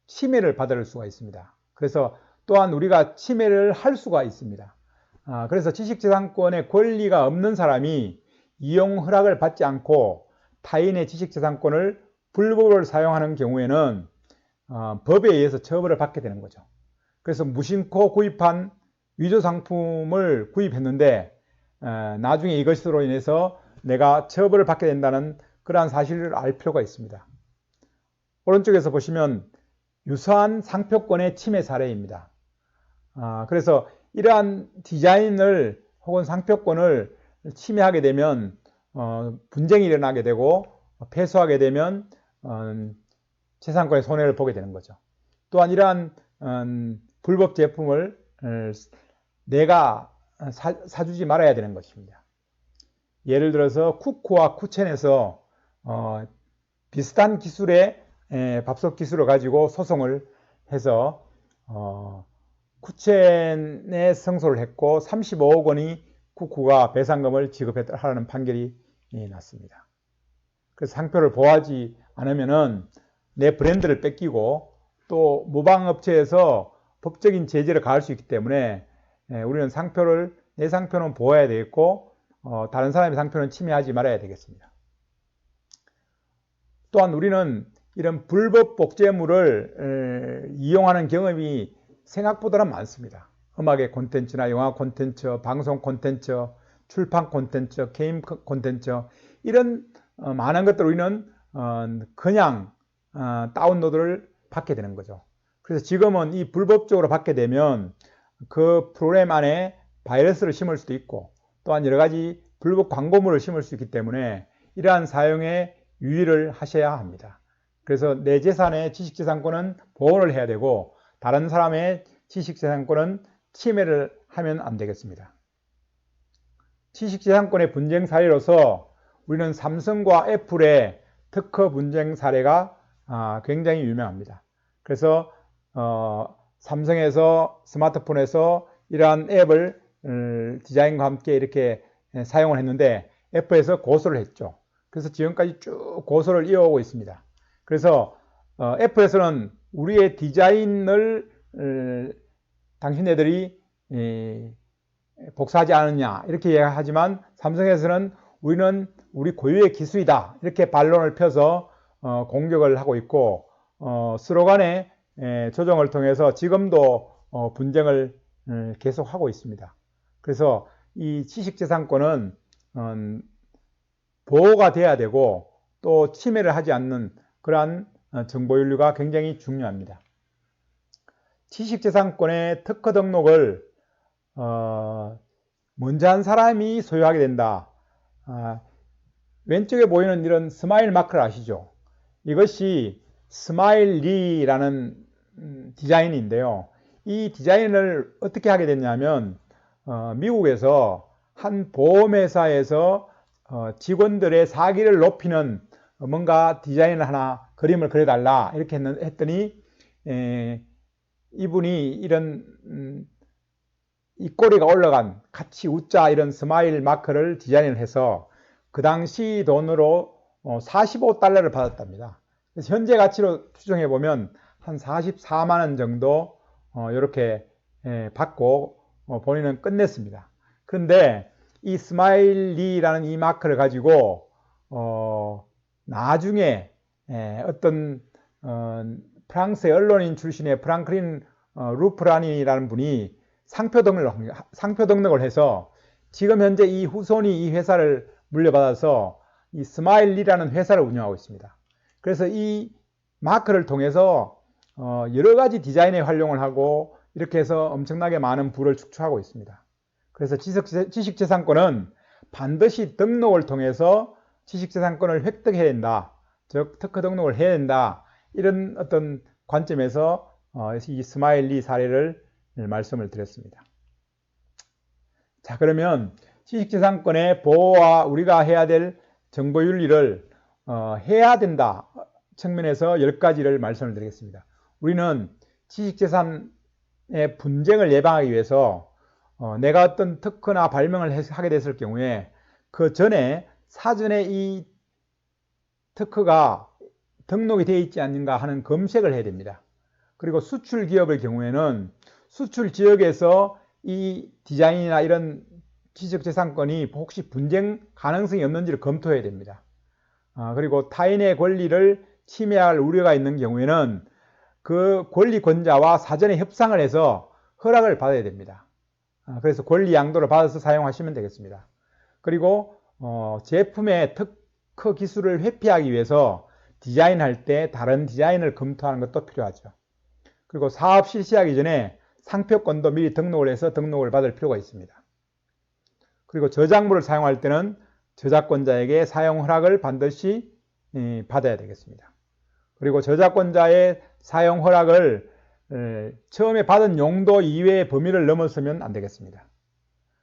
침해를 받을 수가 있습니다. 그래서 또한 우리가 침해를 할 수가 있습니다. 그래서 지식재산권의 권리가 없는 사람이 이용 허락을 받지 않고 타인의 지식재산권을 불법으로 사용하는 경우에는 법에 의해서 처벌을 받게 되는 거죠. 그래서 무심코 구입한 위조 상품을 구입했는데 나중에 이것으로 인해서 내가 처벌을 받게 된다는 그러한 사실을 알 필요가 있습니다. 오른쪽에서 보시면 유사한 상표권의 침해 사례입니다. 그래서 이러한 디자인을 혹은 상표권을 침해하게 되면 분쟁이 일어나게 되고 패소하게 되면 재산권의 손해를 보게 되는 거죠. 또한 이러한 불법 제품을 내가 사주지 말아야 되는 것입니다. 예를 들어서 쿠쿠와 쿠첸에서 비슷한 기술의 밥솥 기술을 가지고 소송을 해서 쿠첸에 승소를 했고 35억 원이 쿠쿠가 배상금을 지급하라는 판결이 났습니다. 그래서 상표를 보호하지 않으면은 내 브랜드를 뺏기고 또 모방업체에서 법적인 제재를 가할 수 있기 때문에 우리는 내 상표는 보호해야 되겠고 다른 사람의 상표는 침해하지 말아야 되겠습니다. 또한 우리는 이런 불법 복제물을 이용하는 경험이 생각보다는 많습니다. 음악의 콘텐츠나 영화 콘텐츠, 방송 콘텐츠, 출판 콘텐츠, 게임 콘텐츠 이런 많은 것들을 우리는 그냥 다운로드를 받게 되는 거죠. 그래서 지금은 이 불법적으로 받게 되면 그 프로그램 안에 바이러스를 심을 수도 있고 또한 여러 가지 불법 광고물을 심을 수 있기 때문에 이러한 사용에 유의를 하셔야 합니다. 그래서 내 재산의 지식재산권은 보호를 해야 되고 다른 사람의 지식재산권은 침해를 하면 안 되겠습니다. 지식재산권의 분쟁 사례로서 우리는 삼성과 애플의 특허 분쟁 사례가 굉장히 유명합니다. 그래서 삼성에서 스마트폰에서 이러한 앱을 디자인과 함께 이렇게 사용을 했는데 애플에서 고소를 했죠. 그래서 지금까지 쭉 고소를 이어오고 있습니다. 그래서 애플에서는 우리의 디자인을 당신네들이 복사하지 않았냐 이렇게 이야기하지만 삼성에서는 우리는 우리 고유의 기술이다 이렇게 반론을 펴서 공격을 하고 있고 스로간의 조정을 통해서 지금도 분쟁을 계속하고 있습니다. 그래서 이 지식재산권은 보호가 돼야 되고 또 침해를 하지 않는 그러한 정보윤리가 굉장히 중요합니다. 지식재산권의 특허 등록을 먼저 한 사람이 소유하게 된다. 왼쪽에 보이는 이런 스마일 마크를 아시죠? 이것이 스마일리라는 디자인인데요. 이 디자인을 어떻게 하게 됐냐면 미국에서 한 보험회사에서 직원들의 사기를 높이는 뭔가 디자인을 하나 그림을 그려달라 이렇게 했더니 이분이 이런 입꼬리가 올라간 같이 웃자 이런 스마일 마크를 디자인을 해서 그 당시 돈으로 45달러를 받았답니다. 그래서 현재 가치로 추정해 보면 한 44만 원 정도 이렇게 받고 본인은 끝냈습니다. 그런데 이 스마일리라는 이 마크를 가지고 나중에 어떤 프랑스의 언론인 출신의 프랑클린 루프란이라는 분이 상표 등록을 해서 지금 현재 이 후손이 이 회사를 물려받아서 이 스마일리라는 회사를 운영하고 있습니다. 그래서 이 마크를 통해서 여러 가지 디자인에 활용을 하고 이렇게 해서 엄청나게 많은 부를 축출하고 있습니다. 그래서 지식재산권은 반드시 등록을 통해서 지식재산권을 획득해야 된다. 즉 특허 등록을 해야 된다. 이런 어떤 관점에서 이 스마일리 사례를 말씀을 드렸습니다. 자, 그러면 지식재산권의 보호와 우리가 해야 될 정보윤리를 해야 된다 측면에서 10가지를 말씀을 드리겠습니다. 우리는 지식재산의 분쟁을 예방하기 위해서 내가 어떤 특허나 발명을 하게 됐을 경우에 그 전에 사전에 이 특허가 등록이 되어 있지 않는가 하는 검색을 해야 됩니다. 그리고 수출 기업의 경우에는 수출 지역에서 이 디자인이나 이런 지적재산권이 혹시 분쟁 가능성이 없는지를 검토해야 됩니다. 그리고 타인의 권리를 침해할 우려가 있는 경우에는 그 권리권자와 사전에 협상을 해서 허락을 받아야 됩니다. 그래서 권리 양도를 받아서 사용하시면 되겠습니다. 그리고 제품의 특허 기술을 회피하기 위해서 디자인할 때 다른 디자인을 검토하는 것도 필요하죠. 그리고 사업 실시하기 전에 상표권도 미리 등록을 해서 등록을 받을 필요가 있습니다. 그리고 저작물을 사용할 때는 저작권자에게 사용 허락을 반드시 받아야 되겠습니다. 그리고 저작권자의 사용 허락을 처음에 받은 용도 이외의 범위를 넘어서면 안 되겠습니다.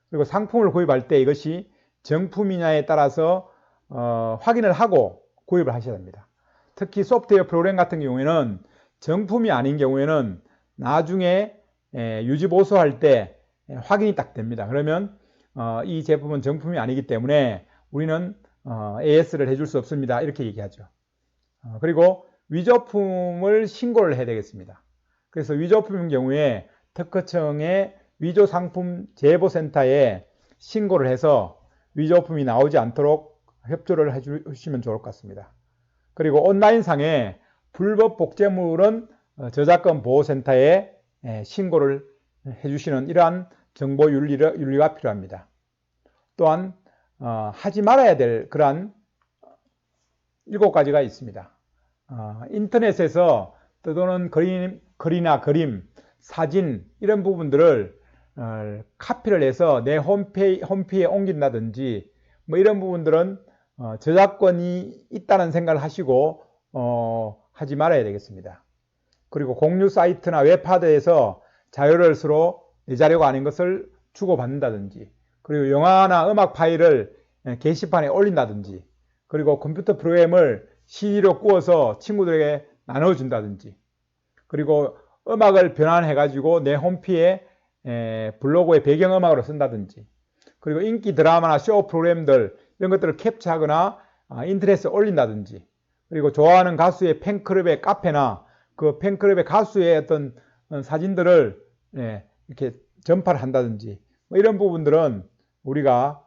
그리고 상품을 구입할 때 이것이 정품이냐에 따라서 확인을 하고 구입을 하셔야 됩니다. 특히 소프트웨어 프로그램 같은 경우에는 정품이 아닌 경우에는 나중에 유지보수할 때 확인이 딱 됩니다. 그러면 이 제품은 정품이 아니기 때문에 우리는 AS를 해줄 수 없습니다. 이렇게 얘기하죠. 그리고 위조품을 신고를 해야 되겠습니다. 그래서 위조품인 경우에 특허청의 위조상품 제보센터에 신고를 해서 위조품이 나오지 않도록 협조를 해주시면 좋을 것 같습니다. 그리고 온라인상에 불법 복제물은 저작권 보호센터에 신고를 해주시는 이러한 정보 윤리가 필요합니다. 또한 하지 말아야 될 그러한 7가지가 있습니다. 인터넷에서 떠도는 글이나 그림, 사진 이런 부분들을 카피를 해서 내 홈피에 옮긴다든지 뭐 이런 부분들은 저작권이 있다는 생각을 하시고 하지 말아야 되겠습니다. 그리고 공유 사이트나 웹하드에서 자료를 서로 내 자료가 아닌 것을 주고받는다든지, 그리고 영화나 음악 파일을 게시판에 올린다든지, 그리고 컴퓨터 프로그램을 CD로 구워서 친구들에게 나눠준다든지, 그리고 음악을 변환해 가지고 내 홈피에 블로그의 배경음악으로 쓴다든지, 그리고 인기 드라마나 쇼 프로그램들 이런 것들을 캡처하거나 인터넷에 올린다든지, 그리고 좋아하는 가수의 팬클럽의 카페나 그 팬클럽의 가수의 어떤 사진들을 이렇게 전파를 한다든지 뭐 이런 부분들은 우리가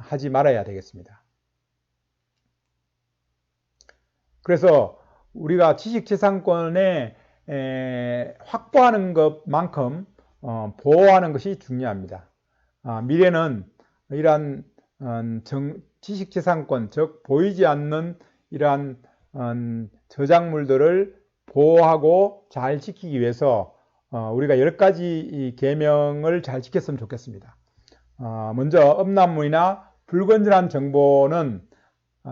하지 말아야 되겠습니다. 그래서 우리가 지식재산권에 확보하는 것만큼 보호하는 것이 중요합니다. 미래는 이러한 지식재산권, 즉 보이지 않는 이러한 저작물들을 보호하고 잘 지키기 위해서 우리가 10가지 계명을 잘 지켰으면 좋겠습니다. 먼저 음란물이나 불건전한 정보는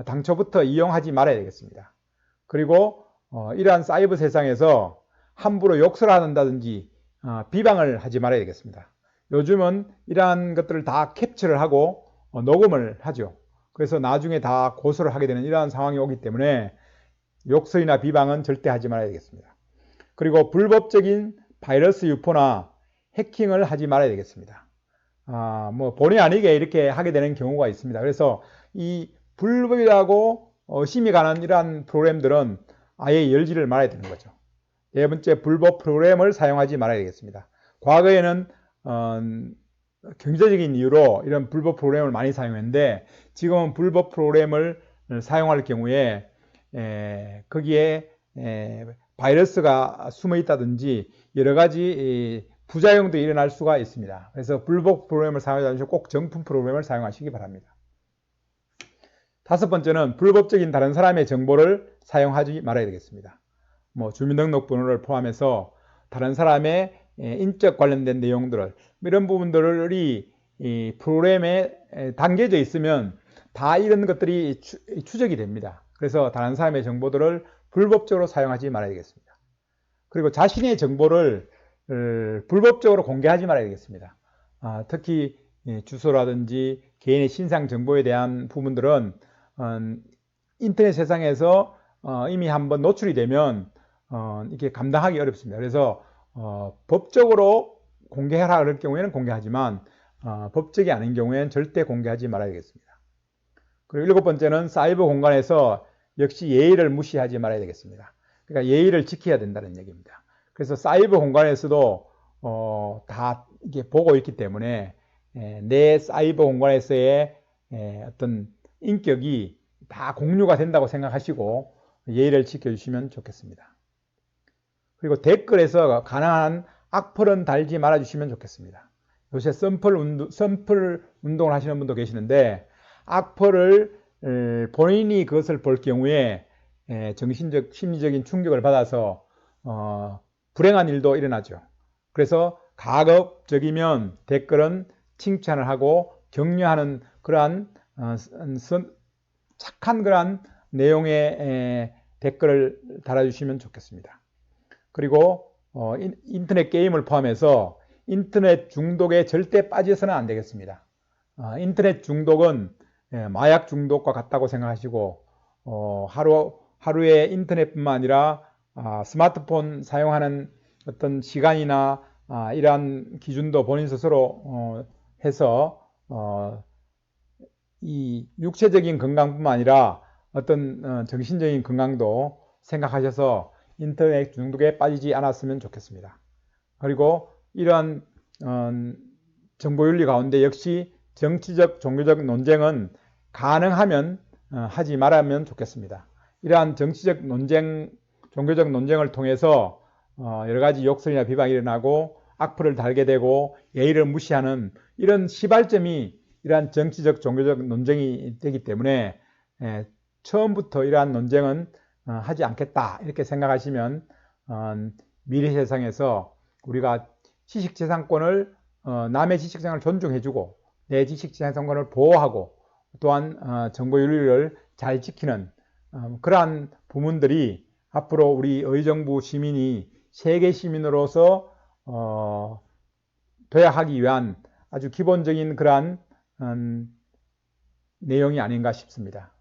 당초부터 이용하지 말아야 되겠습니다. 그리고 이러한 사이버 세상에서 함부로 욕설 한다든지 비방을 하지 말아야 되겠습니다. 요즘은 이러한 것들을 다 캡처를 하고 녹음을 하죠. 그래서 나중에 다 고소를 하게 되는 이러한 상황이 오기 때문에 욕설이나 비방은 절대 하지 말아야 되겠습니다. 그리고 불법적인 바이러스 유포나 해킹을 하지 말아야 되겠습니다. 뭐 본의 아니게 이렇게 하게 되는 경우가 있습니다. 그래서 이 불법이라고 의심이 가는 이러한 프로그램들은 아예 열지를 말아야 되는 거죠. 네 번째, 불법 프로그램을 사용하지 말아야 되겠습니다. 과거에는 경제적인 이유로 이런 불법 프로그램을 많이 사용했는데 지금은 불법 프로그램을 사용할 경우에 거기에 바이러스가 숨어 있다든지 여러 가지 부작용도 일어날 수가 있습니다. 그래서 불법 프로그램을 사용하지 않으시고 꼭 정품 프로그램을 사용하시기 바랍니다. 5번째는 불법적인 다른 사람의 정보를 사용하지 말아야 되겠습니다. 뭐 주민등록번호를 포함해서 다른 사람의 인적 관련된 내용들을 이런 부분들이 이 프로그램에 담겨져 있으면 다 이런 것들이 추적이 됩니다. 그래서 다른 사람의 정보들을 불법적으로 사용하지 말아야 되겠습니다. 그리고 자신의 정보를 불법적으로 공개하지 말아야 되겠습니다. 특히 주소라든지 개인의 신상 정보에 대한 부분들은 인터넷 세상에서 이미 한번 노출이 되면 이게 감당하기 어렵습니다. 그래서 법적으로 공개하라 그럴 경우에는 공개하지만 법적이 아닌 경우에는 절대 공개하지 말아야 되겠습니다. 그리고 일곱 번째는 사이버 공간에서 역시 예의를 무시하지 말아야 되겠습니다. 그러니까 예의를 지켜야 된다는 얘기입니다. 그래서 사이버 공간에서도 다 이게 보고 있기 때문에 내 사이버 공간에서의 어떤 인격이 다 공유가 된다고 생각하시고 예의를 지켜주시면 좋겠습니다. 그리고 댓글에서 가능한 악플은 달지 말아주시면 좋겠습니다. 요새 썬플 운동을 하시는 분도 계시는데 악플을 본인이 그것을 볼 경우에 정신적, 심리적인 충격을 받아서 불행한 일도 일어나죠. 그래서 가급적이면 댓글은 칭찬을 하고 격려하는 그러한 착한 그러한 내용의 댓글을 달아주시면 좋겠습니다. 그리고 인터넷 게임을 포함해서 인터넷 중독에 절대 빠져서는 안 되겠습니다. 인터넷 중독은 마약 중독과 같다고 생각하시고 하루에 인터넷뿐만 아니라 스마트폰 사용하는 어떤 시간이나 이러한 기준도 본인 스스로 해서 이 육체적인 건강뿐만 아니라 어떤 정신적인 건강도 생각하셔서 인터넷 중독에 빠지지 않았으면 좋겠습니다. 그리고 이러한 정보윤리 가운데 역시 정치적, 종교적 논쟁은 가능하면 하지 말으면 좋겠습니다. 이러한 정치적 논쟁, 종교적 논쟁을 통해서 여러 가지 욕설이나 비방이 일어나고 악플을 달게 되고 예의를 무시하는 이런 시발점이 이러한 정치적, 종교적 논쟁이 되기 때문에 처음부터 이러한 논쟁은 하지 않겠다 이렇게 생각하시면 미래 세상에서 우리가 지식재산권을 남의 지식재산을 존중해주고 내 지식재산권을 보호하고 또한 정보윤리를 잘 지키는 그러한 부문들이 앞으로 우리 의정부 시민이 세계 시민으로서 돼야 하기 위한 아주 기본적인 그러한 내용이 아닌가 싶습니다.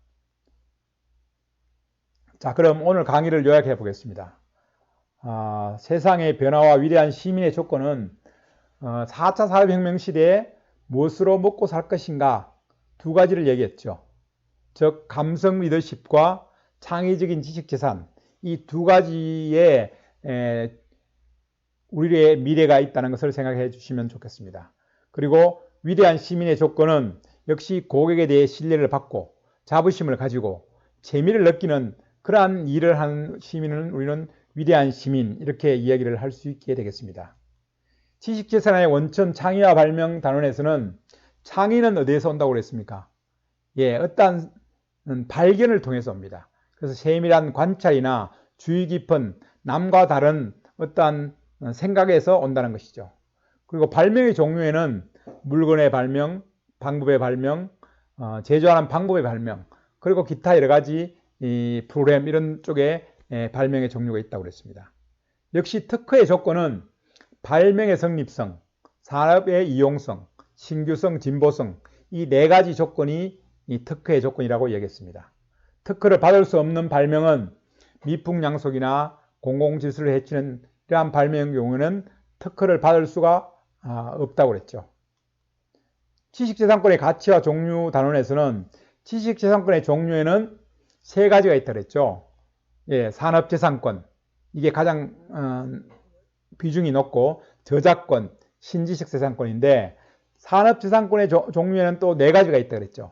자, 그럼 오늘 강의를 요약해 보겠습니다. 세상의 변화와 위대한 시민의 조건은 4차 산업혁명 시대에 무엇으로 먹고 살 것인가 두 가지를 얘기했죠. 즉 감성 리더십과 창의적인 지식재산 이 두 가지에 우리의 미래가 있다는 것을 생각해 주시면 좋겠습니다. 그리고 위대한 시민의 조건은 역시 고객에 대해 신뢰를 받고 자부심을 가지고 재미를 느끼는 그러한 일을 하는 시민은 우리는 위대한 시민 이렇게 이야기를 할 수 있게 되겠습니다. 지식재산의 원천 창의와 발명 단원에서는 창의는 어디에서 온다고 그랬습니까? 어떠한 발견을 통해서 옵니다. 그래서 세밀한 관찰이나 주의 깊은 남과 다른 어떠한 생각에서 온다는 것이죠. 그리고 발명의 종류에는 물건의 발명, 방법의 발명, 제조하는 방법의 발명, 그리고 기타 여러 가지 이 프로그램 이런 쪽에 발명의 종류가 있다고 그랬습니다. 역시 특허의 조건은 발명의 성립성, 산업의 이용성, 신규성, 진보성 이 네 가지 조건이 이 특허의 조건이라고 얘기했습니다. 특허를 받을 수 없는 발명은 미풍양속이나 공공질서를 해치는 이러한 발명의 경우에는 특허를 받을 수가 없다고 그랬죠. 지식재산권의 가치와 종류 단원에서는 지식재산권의 종류에는 세 가지가 있다고 그랬죠. 산업재산권, 이게 가장 비중이 높고 저작권, 신지식재산권인데 산업재산권의 종류에는 또 네 가지가 있다고 그랬죠.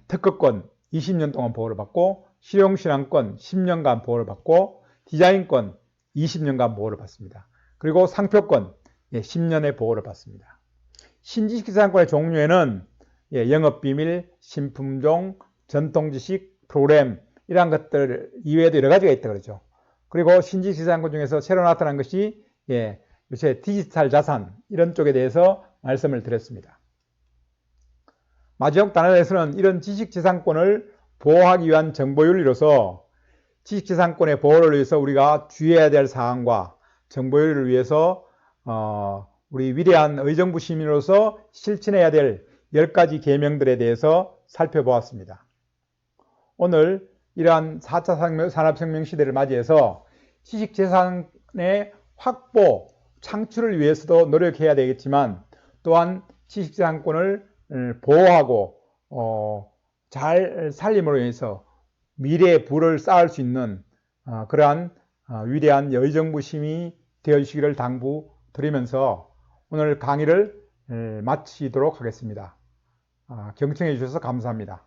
특허권 20년 동안 보호를 받고 실용신앙권 10년간 보호를 받고 디자인권 20년간 보호를 받습니다. 그리고 상표권 10년의 보호를 받습니다. 신지식재산권의 종류에는 영업비밀, 신품종, 전통지식, 프로그램 이러한 것들 이외에도 여러 가지가 있다고 그러죠. 그리고 신지식재산권 중에서 새로 나타난 것이 요새 디지털 자산 이런 쪽에 대해서 말씀을 드렸습니다. 마지막 단원에서는 이런 지식재산권을 보호하기 위한 정보윤리로서 지식재산권의 보호를 위해서 우리가 주의해야 될 사항과 정보윤리를 위해서 우리 위대한 의정부 시민으로서 실천해야 될 10가지 계명들에 대해서 살펴보았습니다. 오늘 이러한 4차 산업혁명 시대를 맞이해서 지식재산의 확보, 창출을 위해서도 노력해야 되겠지만 또한 지식재산권을 보호하고 잘 살림으로 인해서 미래의 부를 쌓을 수 있는 그러한 위대한 여의정부심이 되어주시기를 당부드리면서 오늘 강의를 마치도록 하겠습니다. 경청해 주셔서 감사합니다.